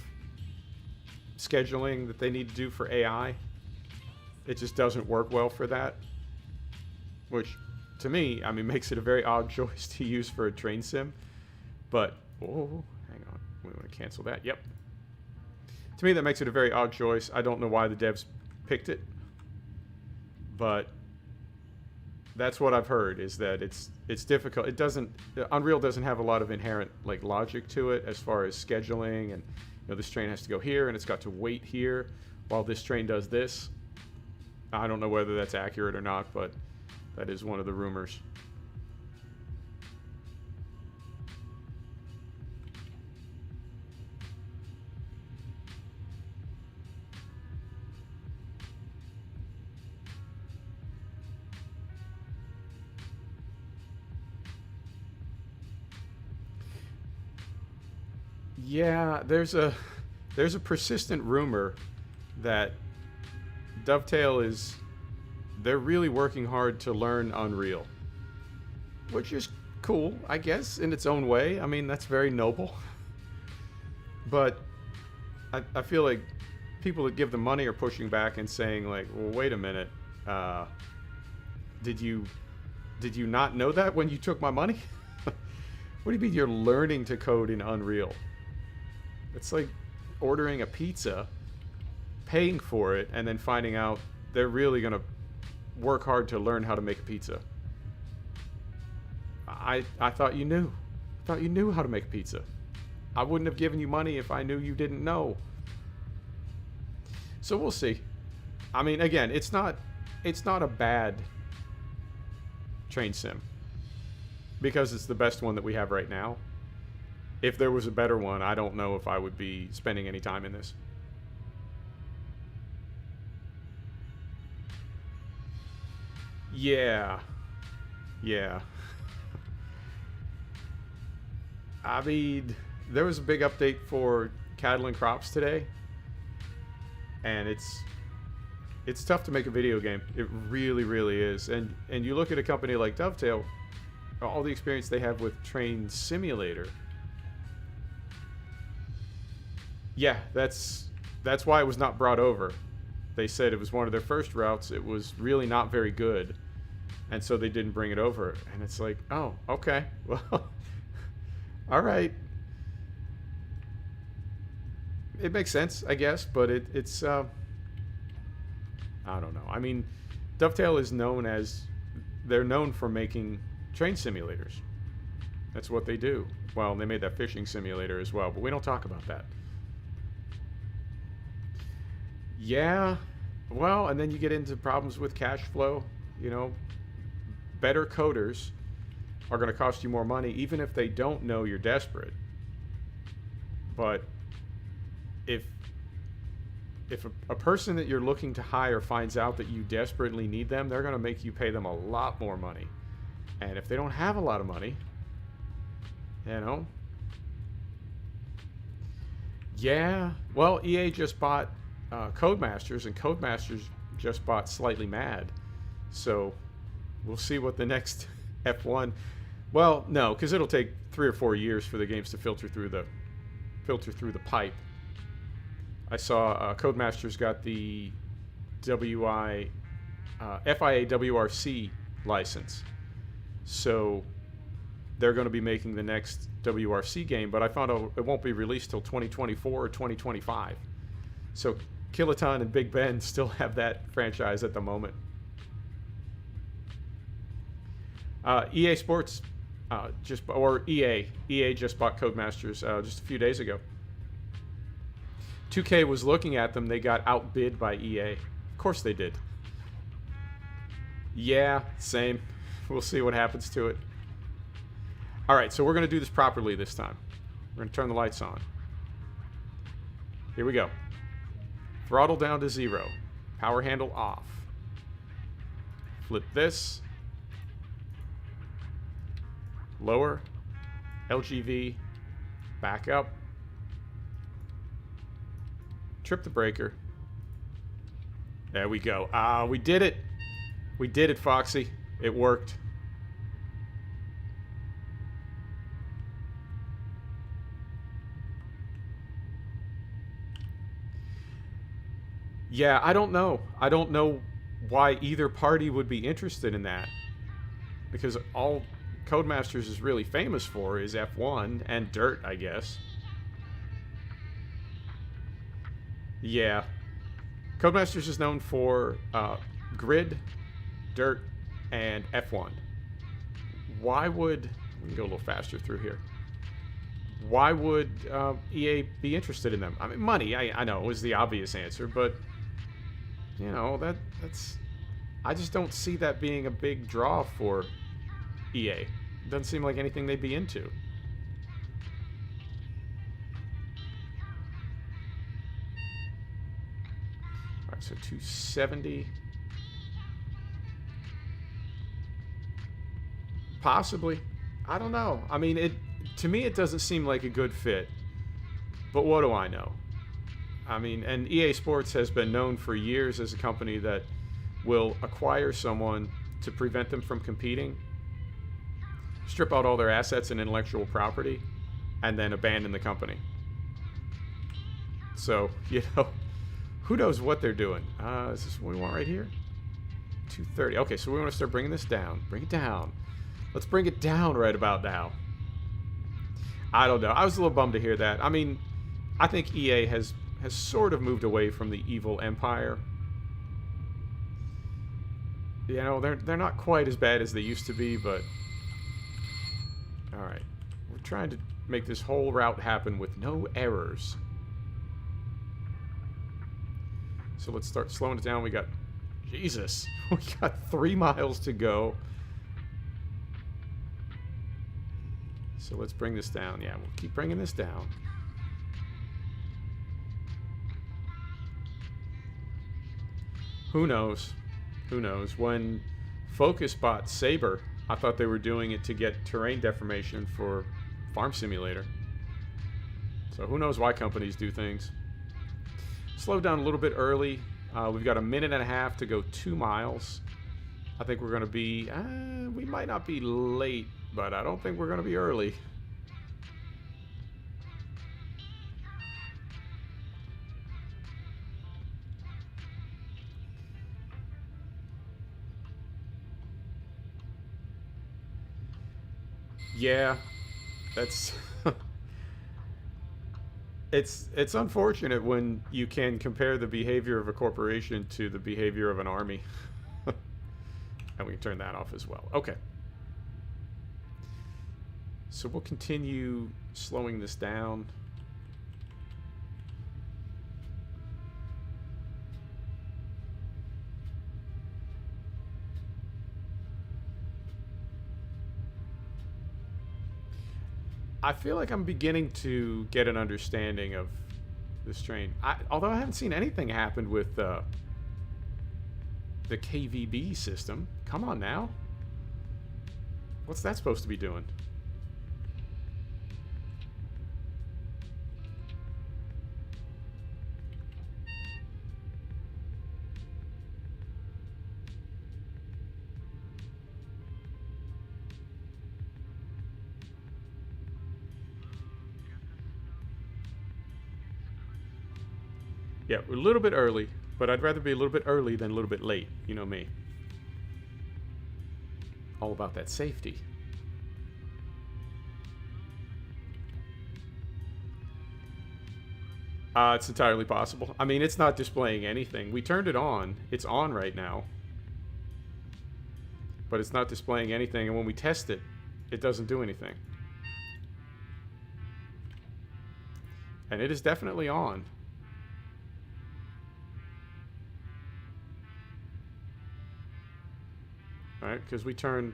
scheduling that they need to do for AI. It just doesn't work well for that, which to me, I mean, makes it a very odd choice to use for a train sim. But, oh, hang on, we want to cancel that. Yep. To me, that makes it a very odd choice. I don't know why the devs picked it, but that's what I've heard, is that it's difficult. Unreal doesn't have a lot of inherent like logic to it as far as scheduling, and you know, this train has to go here and it's got to wait here while this train does this. I don't know whether that's accurate or not, but that is one of the rumors. Yeah, there's a persistent rumor that Dovetail they're really working hard to learn Unreal, which is cool, I guess, in its own way. I mean, that's very noble. But I feel like people that give them money are pushing back and saying, like, well, wait a minute. Did you not know that when you took my money? What do you mean you're learning to code in Unreal? It's like ordering a pizza, paying for it, and then finding out they're really going to work hard to learn how to make a pizza. I thought you knew. I thought you knew how to make a pizza. I wouldn't have given you money if I knew you didn't know. So we'll see. I mean, again, it's not a bad train sim, because it's the best one that we have right now. If there was a better one, I don't know if I would be spending any time in this. Yeah. I mean, there was a big update for cattle and crops today, and it's tough to make a video game. It really, really is. And you look at a company like Dovetail, all the experience they have with Train Simulator. Yeah, that's why it was not brought over. They said it was one of their first routes. It was really not very good, and so they didn't bring it over. And it's like, oh, okay, well, all right. It makes sense, I guess, but it's I don't know. I mean, Dovetail is they're known for making train simulators. That's what they do. Well, they made that fishing simulator as well, but we don't talk about that. Yeah, well, and then you get into problems with cash flow. You know, better coders are going to cost you more money, even if they don't know you're desperate. But if a person that you're looking to hire finds out that you desperately need them, they're going to make you pay them a lot more money. And if they don't have a lot of money, you know. Yeah, well, EA just bought Codemasters, and Codemasters just bought Slightly Mad. So we'll see what the next F1. Well, no, because it'll take 3 or 4 years for the games to filter through the pipe. I saw Codemasters got the FIA WRC license, so they're going to be making the next WRC game. But I found out it won't be released till 2024 or 2025. So Kiloton and Big Ben still have that franchise at the moment. EA Sports EA just bought Codemasters just a few days ago. 2K was looking at them. They got outbid by EA. Of course they did. Yeah, same. We'll see what happens to it. All right, so we're going to do this properly this time. We're going to turn the lights on. Here we go. Throttle down to 0. Power handle off. Flip this. Lower. LGV. Back up. Trip the breaker. There we go. We did it. We did it, Foxy. It worked. Yeah, I don't know. I don't know why either party would be interested in that. Because all Codemasters is really famous for is F1 and Dirt, I guess. Yeah. Codemasters is known for Grid, Dirt, and F1. Why would... Let me go a little faster through here. Why would EA be interested in them? I mean, money, I know, was the obvious answer, but... You know, that's... I just don't see that being a big draw for EA. It doesn't seem like anything they'd be into. Alright, so 270. Possibly. I don't know. I mean, to me, it doesn't seem like a good fit. But what do I know? I mean, and EA Sports has been known for years as a company that will acquire someone to prevent them from competing, strip out all their assets and intellectual property, and then abandon the company. So, you know, who knows what they're doing? Is this what we want right here? 230. Okay, so we want to start bringing this down. Bring it down. Let's bring it down right about now. I don't know. I was a little bummed to hear that. I mean, I think EA has sort of moved away from the evil empire. You know, they're not quite as bad as they used to be, but all right. We're trying to make this whole route happen with no errors. So let's start slowing it down. We got Jesus. We got 3 miles to go. So let's bring this down. Yeah, we'll keep bringing this down. Who knows? Who knows? When Focus bought Saber, I thought they were doing it to get terrain deformation for Farm Simulator. So who knows why companies do things. Slow down a little bit early. We've got 1.5 minutes to go 2 miles. I think we're going to be... we might not be late, but I don't think we're going to be early. Yeah, that's... It's unfortunate when you can compare the behavior of a corporation to the behavior of an army. And we can turn that off as well. Okay. So we'll continue slowing this down. I feel like I'm beginning to get an understanding of this train. Although I haven't seen anything happen with the KVB system. Come on now. What's that supposed to be doing? Yeah, we're a little bit early, but I'd rather be a little bit early than a little bit late. You know me. All about that safety. It's entirely possible. I mean, it's not displaying anything. We turned it on. It's on right now. But it's not displaying anything, and when we test it, it doesn't do anything. And it is definitely on. Right, because we turned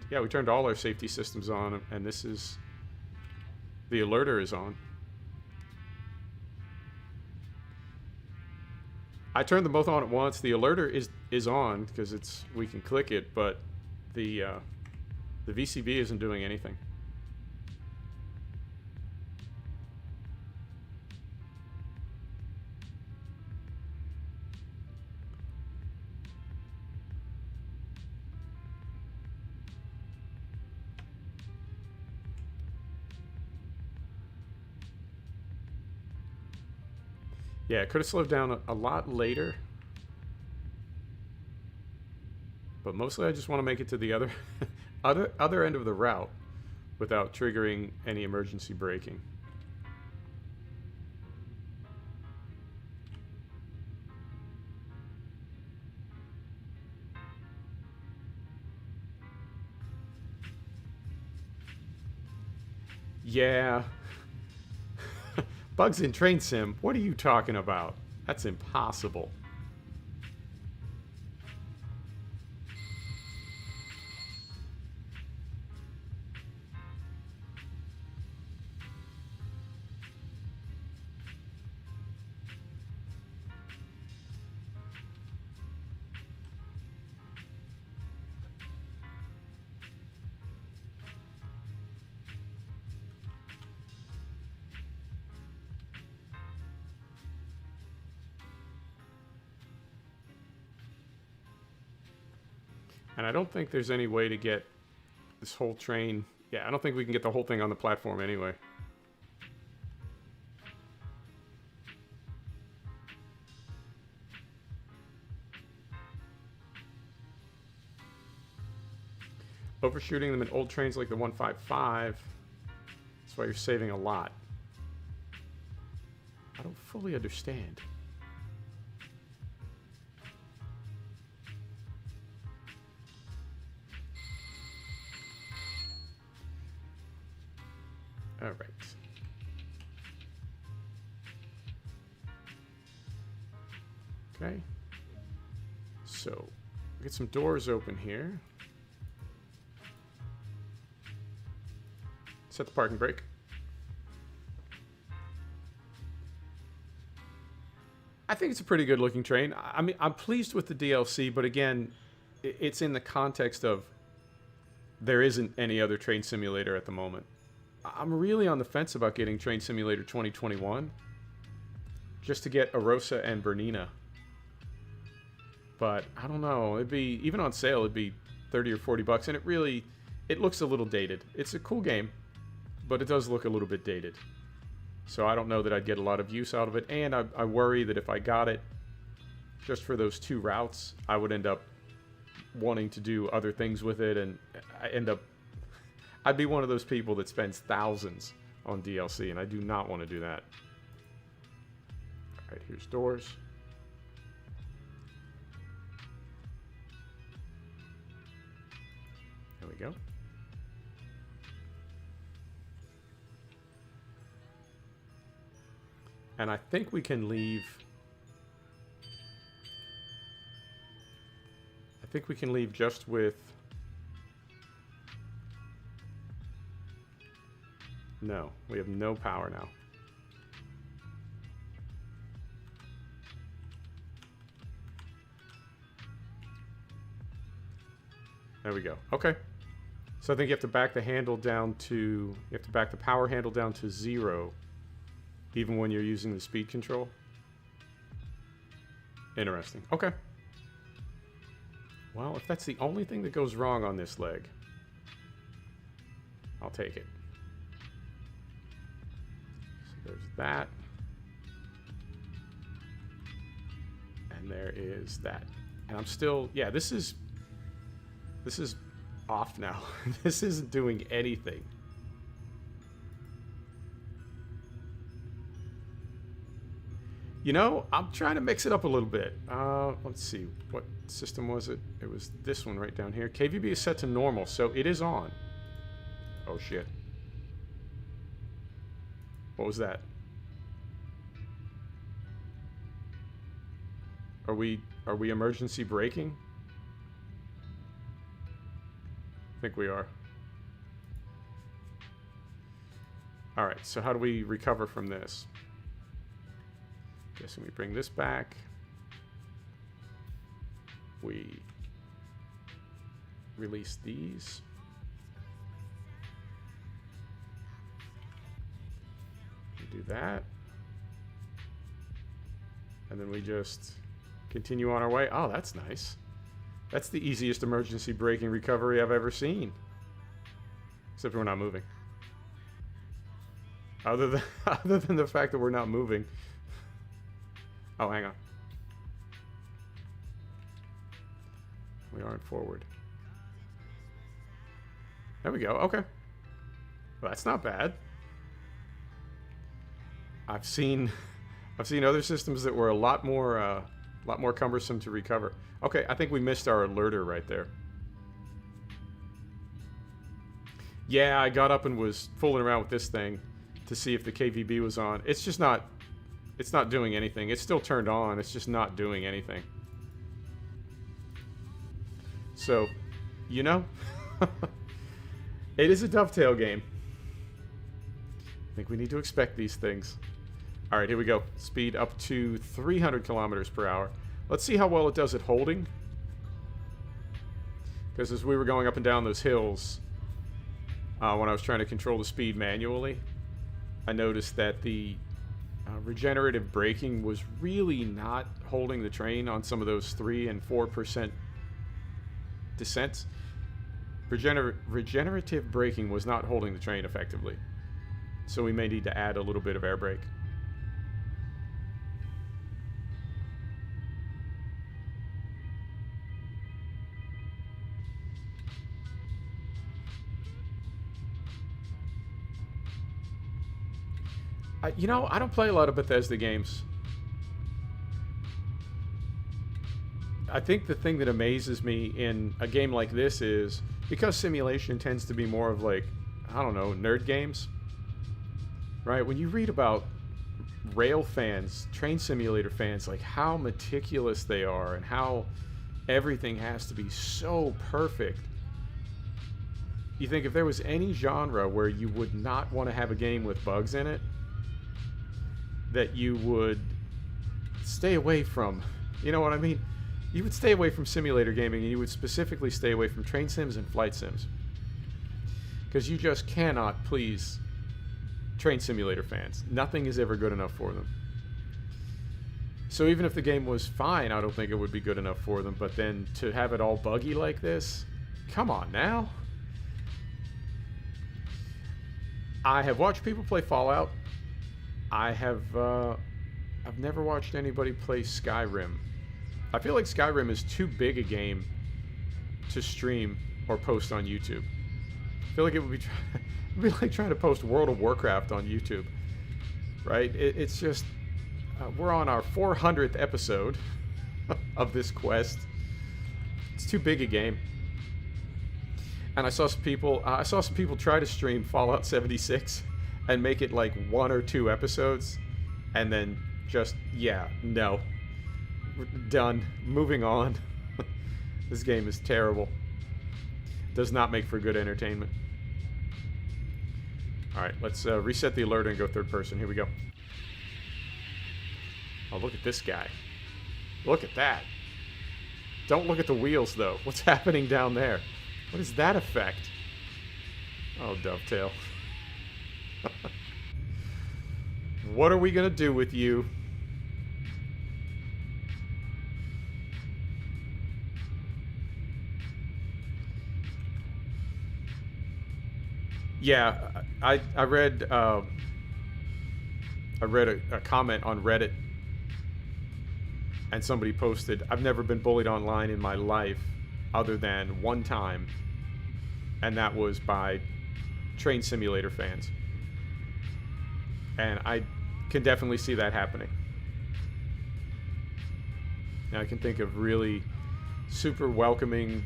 all our safety systems on, and this is the alerter is on. I turned them both on at once. The alerter is on because we can click it, but the VCB isn't doing anything. Yeah, it could have slowed down a lot later. But mostly I just want to make it to the other end of the route without triggering any emergency braking. Yeah. Bugs in Train Sim? What are you talking about? That's impossible. And I don't think there's any way to get this whole train... Yeah, I don't think we can get the whole thing on the platform anyway. Overshooting them in old trains like the 155. That's why you're saving a lot. I don't fully understand. All right. Okay. So, get some doors open here. Set the parking brake. I think it's a pretty good looking train. I mean, I'm pleased with the DLC, but again, it's in the context of there isn't any other train simulator at the moment. I'm really on the fence about getting Train Simulator 2021 just to get Arosa and Bernina. But I don't know, it'd be, even on sale, it'd be 30 or 40 bucks, and it looks a little dated. It's a cool game, but it does look a little bit dated. So I don't know that I'd get a lot of use out of it, and I worry that if I got it just for those 2 routes, I would end up wanting to do other things with it, and I'd be one of those people that spends thousands on DLC, and I do not want to do that. All right, here's doors. There we go. And I think we can leave... I think we can leave just with... No, we have no power now. There we go. Okay. So I think you have to back the handle down to... You have to back the power handle down to 0. Even when you're using the speed control. Interesting. Okay. Well, if that's the only thing that goes wrong on this leg, I'll take it. So there's that. And there is that. And I'm still... Yeah, this is off now. This isn't doing anything. You know, I'm trying to mix it up a little bit. Let's see. What system was it? It was this one right down here. KVB is set to normal, so it is on. Oh, shit. What was that? Are we emergency braking? I think we are. All right, so how do we recover from this? Guessing we bring this back. We release these. We do that. And then we just continue on our way. Oh, that's nice. That's the easiest emergency braking recovery I've ever seen. Except we're not moving. Other than the fact that we're not moving. Oh, hang on. We aren't forward. There we go. Okay. Well, that's not bad. I've seen other systems that were a lot more cumbersome to recover. Okay, I think we missed our alerter right there. Yeah, I got up and was fooling around with this thing to see if the KVB was on. It's just not... It's not doing anything. It's still turned on. It's just not doing anything. So, you know, it is a dovetail game. I think we need to expect these things. All right, here we go. Speed up to 300 kilometers per hour. Let's see how well it does at holding. Because as we were going up and down those hills, when I was trying to control the speed manually, I noticed that the regenerative braking was really not holding the train on some of those 3 and 4% descents, regenerative braking was not holding the train effectively. So we may need to add a little bit of air brake. You know, I don't play a lot of Bethesda games. I think the thing that amazes me in a game like this is because simulation tends to be more of like, I don't know, nerd games, right? When you read about rail fans, train simulator fans, like how meticulous they are and how everything has to be so perfect. You think if there was any genre where you would not want to have a game with bugs in it, that you would stay away from, you know what I mean? You would stay away from simulator gaming, and you would specifically stay away from train sims and flight sims. Because you just cannot please train simulator fans. Nothing is ever good enough for them. So even if the game was fine, I don't think it would be good enough for them. But then to have it all buggy like this, come on now. I have watched people play Fallout. I've never watched anybody play Skyrim. I feel like Skyrim is too big a game to stream or post on YouTube. I feel like it would be like trying to post World of Warcraft on YouTube, right? It's just, we're on our 400th episode of this quest. It's too big a game. And I saw some people try to stream Fallout 76 and make it like 1 or 2 episodes, and then just, yeah, no. We're done. Moving on. This game is terrible. Does not make for good entertainment. Alright, let's reset the alert and go third person. Here we go. Oh, look at this guy. Look at that. Don't look at the wheels, though. What's happening down there? What is that effect? Oh, dovetail. What are we gonna do with you? Yeah, I read a comment on Reddit, and somebody posted, "I've never been bullied online in my life other than one time, and that was by train simulator fans." And I can definitely see that happening. Now I can think of really super welcoming,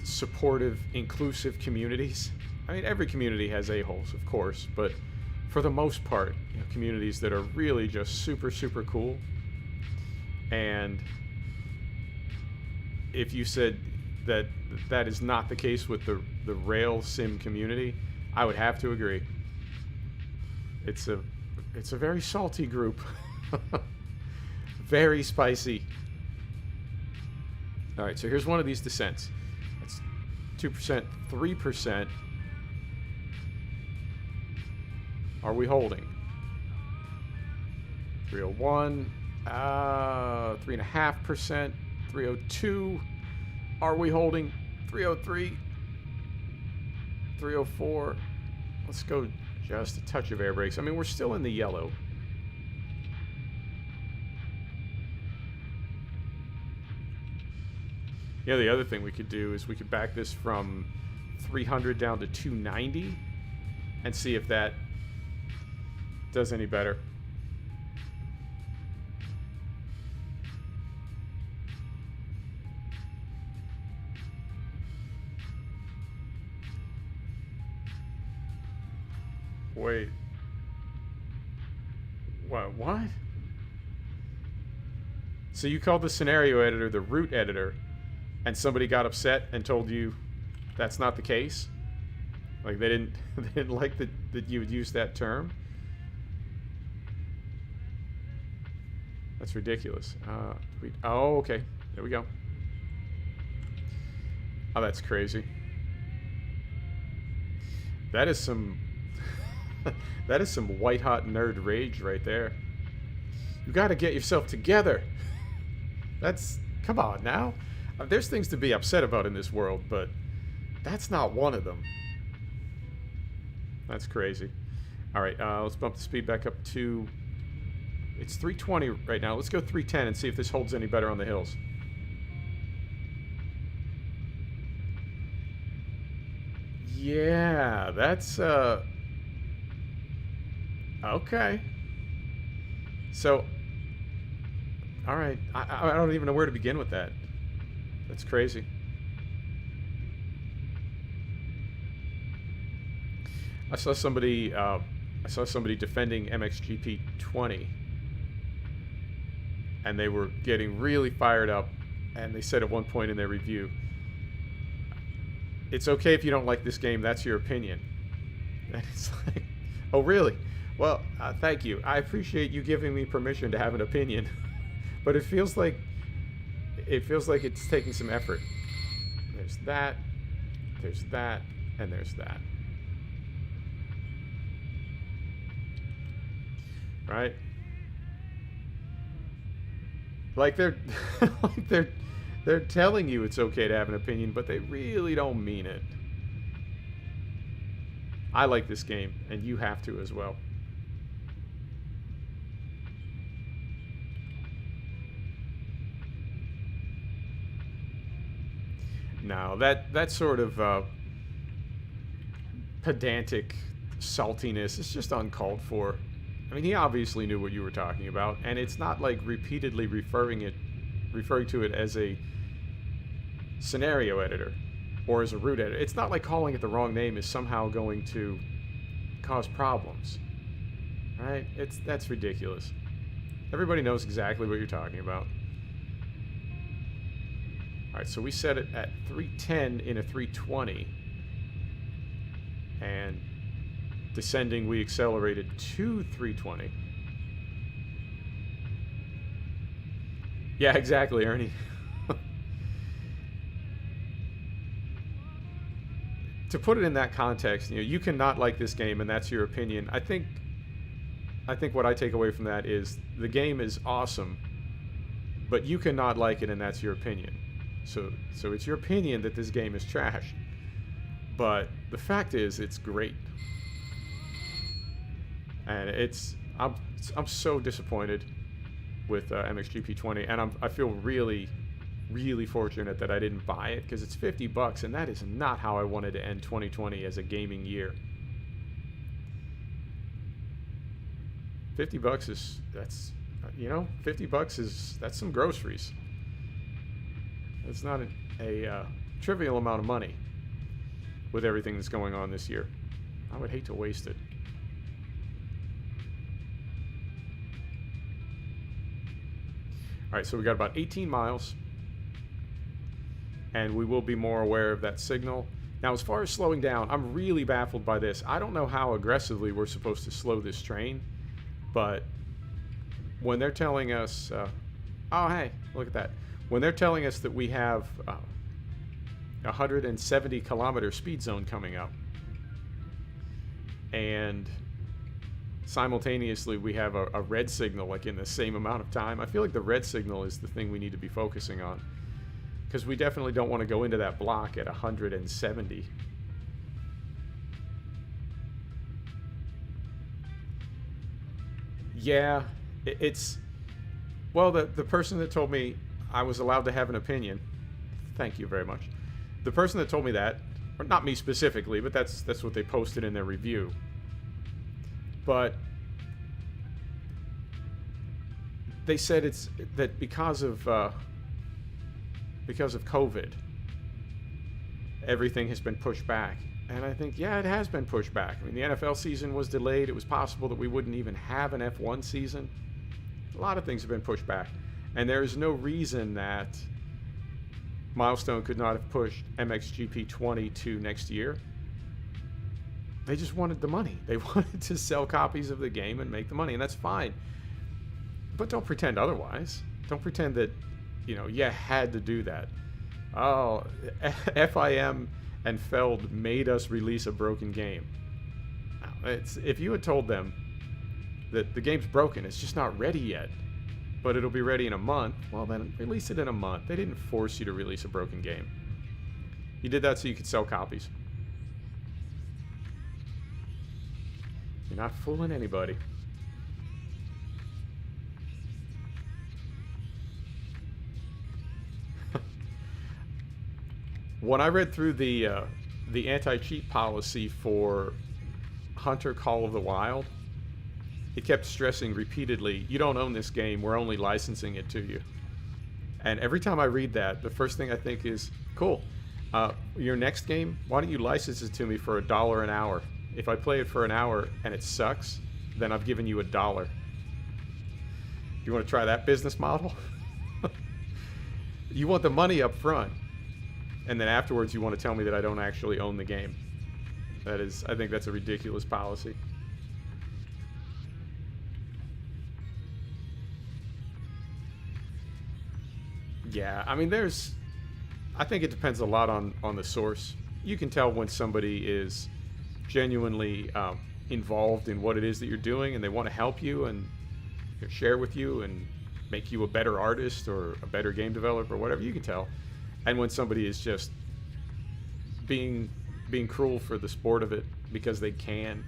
supportive, inclusive communities. I mean, every community has a-holes, of course, but for the most part, you know, communities that are really just super, super cool. And if you said that that is not the case with the rail sim community, I would have to agree. It's a very salty group. Very spicy. All right, so here's one of these descents. That's 2%, 3%. Are we holding? 301, 3.5%, 302. Are we holding? 303, 304. Let's go just a touch of air brakes. I mean, we're still in the yellow. Yeah, the other thing we could do is we could back this from 300 down to 290 and see if that does any better. Wait. What? So you called the scenario editor the root editor, and somebody got upset and told you that's not the case? Like they didn't like that you would use that term? That's ridiculous. Oh, okay. There we go. Oh, that's crazy. That is some that is some white hot nerd rage right there. You got to get yourself together. Come on now. There's things to be upset about in this world, but that's not one of them. That's crazy. All right, let's bump the speed back up to... It's 320 right now. Let's go 310 and see if this holds any better on the hills. Yeah, that's... Okay. So... All right. I don't even know where to begin with that. That's crazy. I saw somebody defending MXGP 20, and they were getting really fired up, and they said at one point in their review, "It's okay if you don't like this game. That's your opinion." And it's like, oh really? Well, thank you. I appreciate you giving me permission to have an opinion, but it feels like it's taking some effort. There's that, and there's that. Right? Like they're they're telling you it's okay to have an opinion, but they really don't mean it. I like this game, and you have to as well. Now that sort of pedantic saltiness is just uncalled for. I mean, he obviously knew what you were talking about, and it's not like repeatedly referring to it as a scenario editor or as a root editor. It's not like calling it the wrong name is somehow going to cause problems, right? That's ridiculous. Everybody knows exactly what you're talking about. All right, so we set it at 310 in a 320, and descending, we accelerated to 320. Yeah, exactly, Ernie. To put it in that context, you cannot like this game, and that's your opinion. I think what I take away from that is the game is awesome, but you cannot like it, and that's your opinion. So it's your opinion that this game is trash, but the fact is it's great. And I'm so disappointed with MXGP 20, and I feel really, really fortunate that I didn't buy it, because it's $50, and that is not how I wanted to end 2020 as a gaming year. $50 is that's some groceries. It's not a trivial amount of money with everything that's going on this year. I would hate to waste it. All right, so we got about 18 miles, and we will be more aware of that signal. Now, as far as slowing down, I'm really baffled by this. I don't know how aggressively we're supposed to slow this train, but when they're telling us, oh, hey, look at that. When they're telling us that we have 170 kilometer speed zone coming up, and simultaneously we have a red signal like in the same amount of time, I feel like the red signal is the thing we need to be focusing on, because we definitely don't want to go into that block at 170. Yeah, it's... Well, the person that told me I was allowed to have an opinion, thank you very much. The person that told me that, or not me specifically, but that's what they posted in their review. But they said it's that because of COVID, everything has been pushed back. And I think, yeah, it has been pushed back. I mean, the NFL season was delayed. It was possible that we wouldn't even have an F1 season. A lot of things have been pushed back. And there is no reason that Milestone could not have pushed MXGP 20 to next year. They just wanted the money. They wanted to sell copies of the game and make the money, and that's fine. But don't pretend otherwise. Don't pretend that, you had to do that. Oh, FIM and Feld made us release a broken game. If you had told them that the game's broken, it's just not ready yet, but it'll be ready in a month. Well, then release it in a month. They didn't force you to release a broken game. You did that so you could sell copies. You're not fooling anybody. When I read through the anti-cheat policy for Hunter Call of the Wild, it kept stressing repeatedly, you don't own this game, we're only licensing it to you. And every time I read that, the first thing I think is, cool, your next game, why don't you license it to me for $1 an hour? If I play it for an hour and it sucks, then I've given you $1. You want to try that business model? You want the money up front, and then afterwards you want to tell me that I don't actually own the game. That is, I think that's a ridiculous policy. Yeah, I mean, I think it depends a lot on the source. You can tell when somebody is genuinely involved in what it is that you're doing, and they want to help you and share with you and make you a better artist or a better game developer, whatever. You can tell. And when somebody is just being cruel for the sport of it because they can,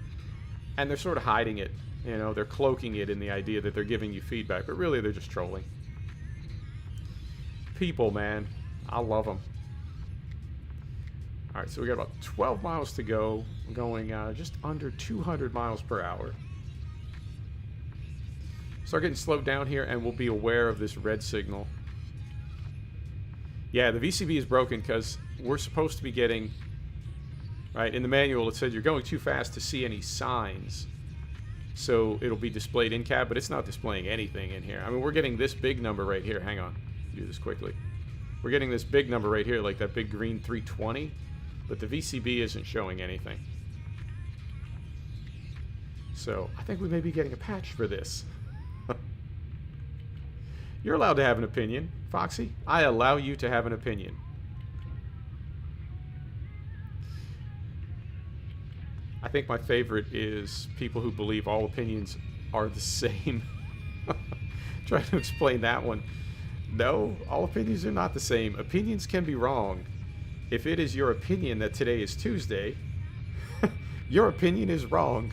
and they're sort of hiding it, you know, they're cloaking it in the idea that they're giving you feedback, but really they're just trolling. People, man, I love them. All right, so we got about 12 miles to go, going just under 200 miles per hour. Start getting slowed down here, and we'll be aware of this red signal. Yeah, the VCB is broken because we're supposed to be getting, right, in the manual it said you're going too fast to see any signs. So it'll be displayed in cab, but it's not displaying anything in here. I mean, we're getting this big number right here. Hang on. Do this quickly. We're getting this big number right here, like that big green 320, but the VCB isn't showing anything. So I think we may be getting a patch for this. You're allowed to have an opinion, Foxy. I allow you to have an opinion. I think my favorite is people who believe all opinions are the same. Try to explain that one. No, all opinions are not the same. Opinions can be wrong. If it is your opinion that today is Tuesday, your opinion is wrong.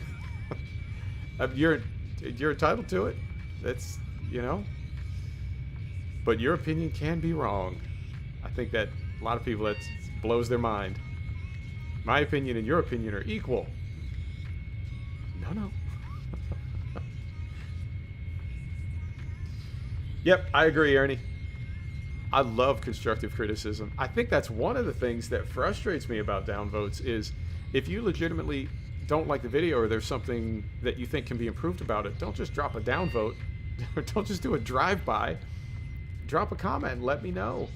You're entitled to it. That's, you know. But your opinion can be wrong. I think that a lot of people, that blows their mind. My opinion and your opinion are equal. No. Yep, I agree, Ernie. I love constructive criticism. I think that's one of the things that frustrates me about downvotes is if you legitimately don't like the video or there's something that you think can be improved about it, don't just drop a downvote. Don't just do a drive-by. Drop a comment and let me know.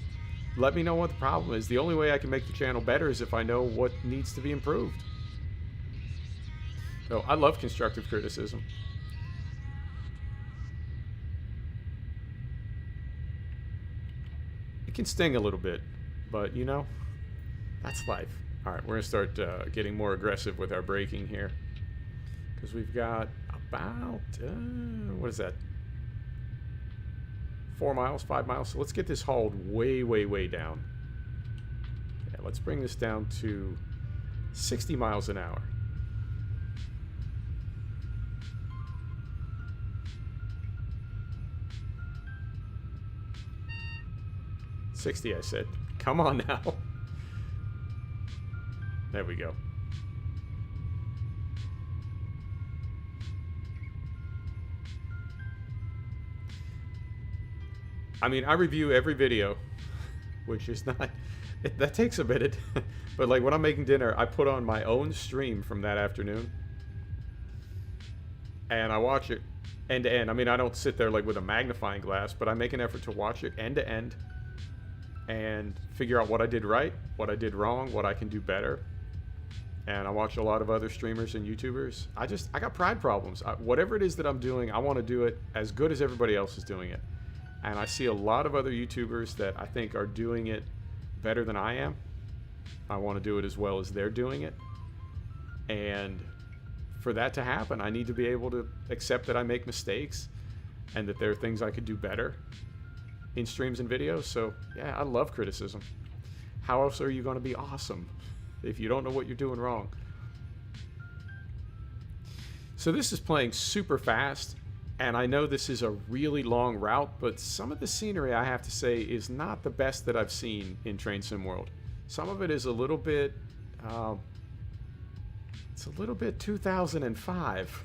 Let me know what the problem is. The only way I can make the channel better is if I know what needs to be improved. So I love constructive criticism. It can sting a little bit, but you know, that's life. All right, we're gonna start getting more aggressive with our braking here because we've got about what is that? 4 miles, 5 miles. So let's get this hauled way, way, way down. Yeah, let's bring this down to 60 miles an hour. $60, I said. Come on now. There we go. I mean, I review every video, which is not, that takes a minute. But like when I'm making dinner, I put on my own stream from that afternoon. And I watch it end to end. I mean, I don't sit there like with a magnifying glass, but I make an effort to watch it end to end and figure out what I did right, what I did wrong, what I can do better. And I watch a lot of other streamers and YouTubers. I got pride problems. Whatever it is that I'm doing, I want to do it as good as everybody else is doing it. And I see a lot of other YouTubers that I think are doing it better than I am. I want to do it as well as they're doing it. And for that to happen, I need to be able to accept that I make mistakes and that there are things I could do better in streams and videos. So yeah, I love criticism. How else are you going to be awesome if you don't know what you're doing wrong? So this is playing super fast, and I know this is a really long route, but some of the scenery, I have to say, is not the best that I've seen in Train Sim World. Some of it is a little bit, it's a little bit 2005.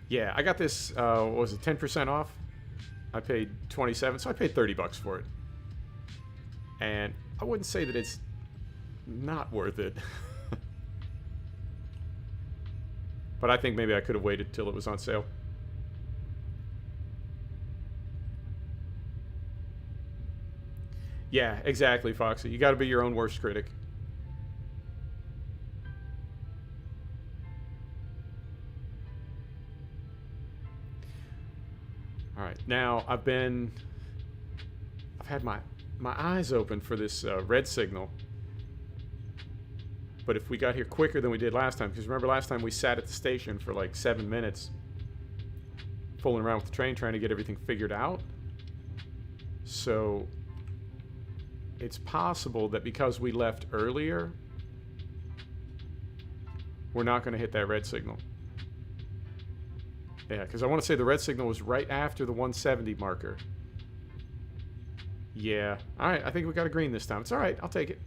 Yeah, I got this, what was it, 10% off? I paid 27, so I paid 30 bucks for it. And I wouldn't say that it's not worth it. But I think maybe I could have waited till it was on sale. Yeah, exactly, Foxy. You got to be your own worst critic. All right, now I've had my eyes open for this red signal. But if we got here quicker than we did last time, because remember last time we sat at the station for like 7 minutes fooling around with the train trying to get everything figured out. So it's possible that because we left earlier, we're not going to hit that red signal. Yeah, because I want to say the red signal was right after the 170 marker. Yeah. All right, I think we got a green this time. It's all right. I'll take it.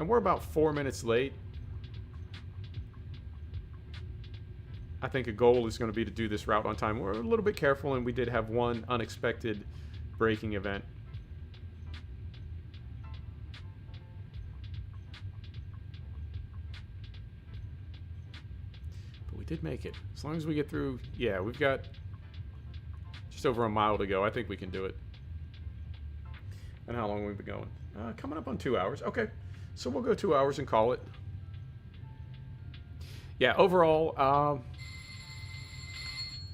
And we're about 4 minutes late. I think a goal is going to be to do this route on time. We're a little bit careful, and we did have one unexpected braking event. But we did make it. As long as we get through... Yeah, we've got just over a mile to go. I think we can do it. And how long have we been going? Coming up on 2 hours. Okay. So we'll go 2 hours and call it. Yeah, overall,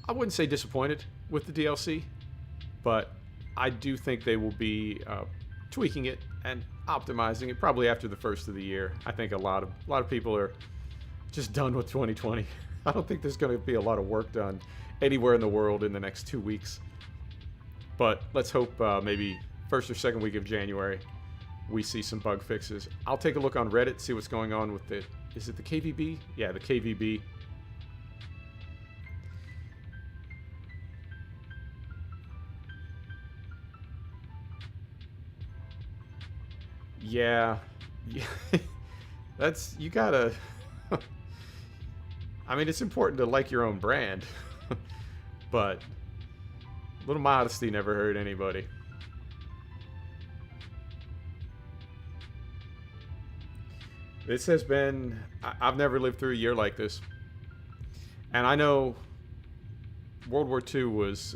I wouldn't say disappointed with the DLC, but I do think they will be tweaking it and optimizing it probably after the first of the year. I think a lot of people are just done with 2020. I don't think there's going to be a lot of work done anywhere in the world in the next 2 weeks. But let's hope maybe first or second week of January we see some bug fixes. I'll take a look on Reddit, see what's going on with the... Is it the KVB? Yeah, the KVB. Yeah. That's... You gotta... I mean, it's important to like your own brand. But a little modesty never hurt anybody. This has been... I've never lived through a year like this. And I know World War II was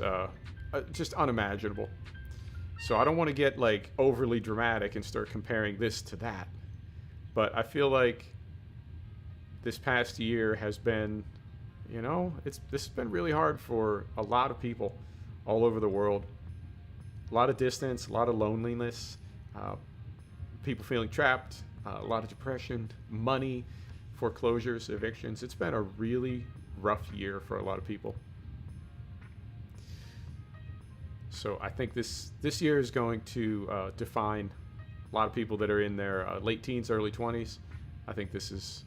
just unimaginable. So I don't want to get like overly dramatic and start comparing this to that. But I feel like this past year has been, you know, this has been really hard for a lot of people all over the world. A lot of distance, a lot of loneliness, people feeling trapped. A lot of depression, money, foreclosures, evictions. It's been a really rough year for a lot of people. So I think this year is going to define a lot of people that are in their late teens, early 20s. I think this is...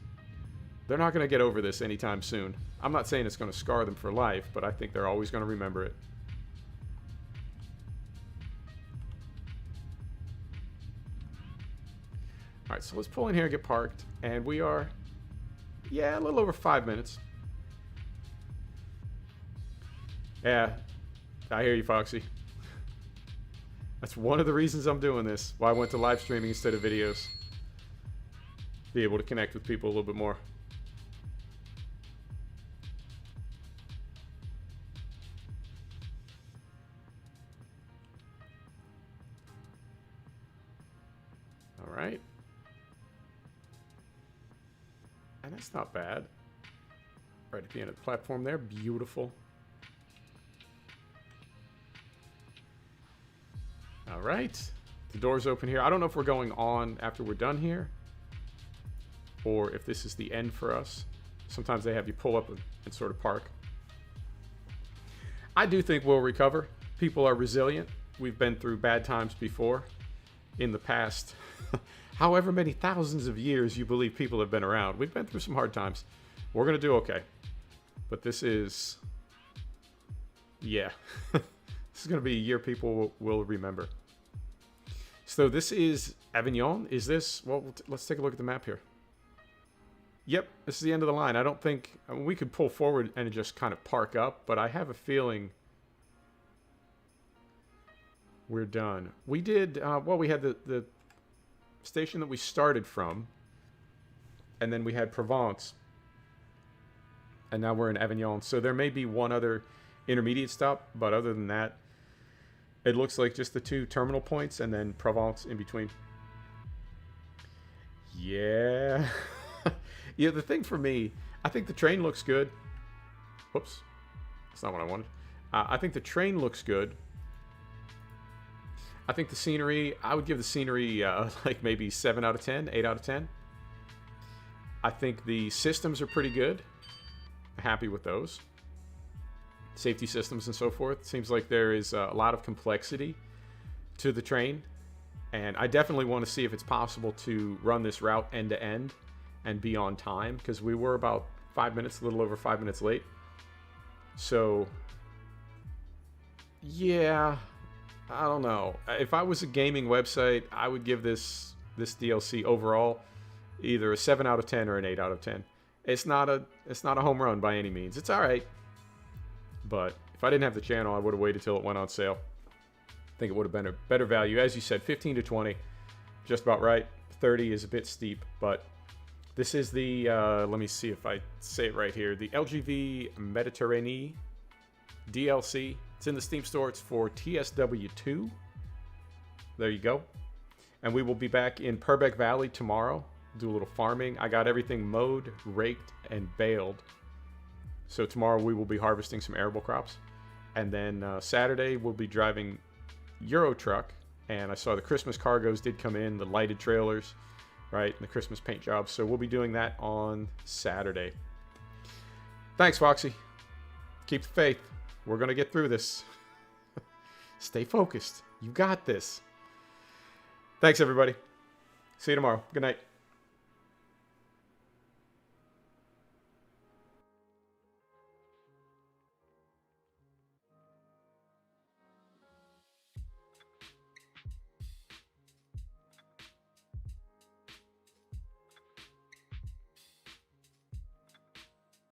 They're not going to get over this anytime soon. I'm not saying it's going to scar them for life, but I think they're always going to remember it. All right, so let's pull in here and get parked. And we are, yeah, a little over 5 minutes. Yeah, I hear you, Foxy. That's one of the reasons I'm doing this. Why I went to live streaming instead of videos. Be able to connect with people a little bit more. All right. And that's not bad. Right at the end of the platform there. Beautiful. All right. The door's open here. I don't know if we're going on after we're done here, or if this is the end for us. Sometimes they have you pull up and sort of park. I do think we'll recover. People are resilient. We've been through bad times before in the past. However many thousands of years you believe people have been around, we've been through some hard times. We're going to do okay. But this is, yeah, this is going to be a year people will remember. So this is Avignon. Is this, well, let's take a look at the map here. Yep, this is the end of the line. I don't think, I mean, we could pull forward and just kind of park up, but I have a feeling we're done. We did, well, we had the station that we started from, and then we had Provence, and now we're in Avignon. So there may be one other intermediate stop, but other than that, it looks like just the 2 terminal points and then Provence in between. Yeah. Yeah, the thing for me, I think the train looks good. Whoops. That's not what I wanted. I think the train looks good. I think the scenery, I would give the scenery like maybe 7 out of 10, 8 out of 10. I think the systems are pretty good. Happy with those. Safety systems and so forth. Seems like there is a lot of complexity to the train. And I definitely want to see if it's possible to run this route end to end and be on time, because we were about 5 minutes, a little over 5 minutes late. So, yeah, I don't know. If I was a gaming website, I would give this DLC overall either a 7 out of 10 or an 8 out of 10. It's not a home run by any means. It's all right. But if I didn't have the channel, I would have waited till it went on sale. I think it would have been a better value. As you said, 15 to 20, just about right. 30 is a bit steep, but this is the, let me see if I say it right here, the LGV Méditerranée DLC. It's in the Steam store. It's for TSW2. There you go. And we will be back in Purbeck Valley tomorrow. Do a little farming. I got everything mowed, raked, and baled. So tomorrow we will be harvesting some arable crops. And then Saturday we'll be driving Euro truck. And I saw the Christmas cargoes did come in, the lighted trailers, right? And the Christmas paint jobs. So we'll be doing that on Saturday. Thanks, Foxy. Keep the faith. We're going to get through this. Stay focused. You got this. Thanks, everybody. See you tomorrow. Good night.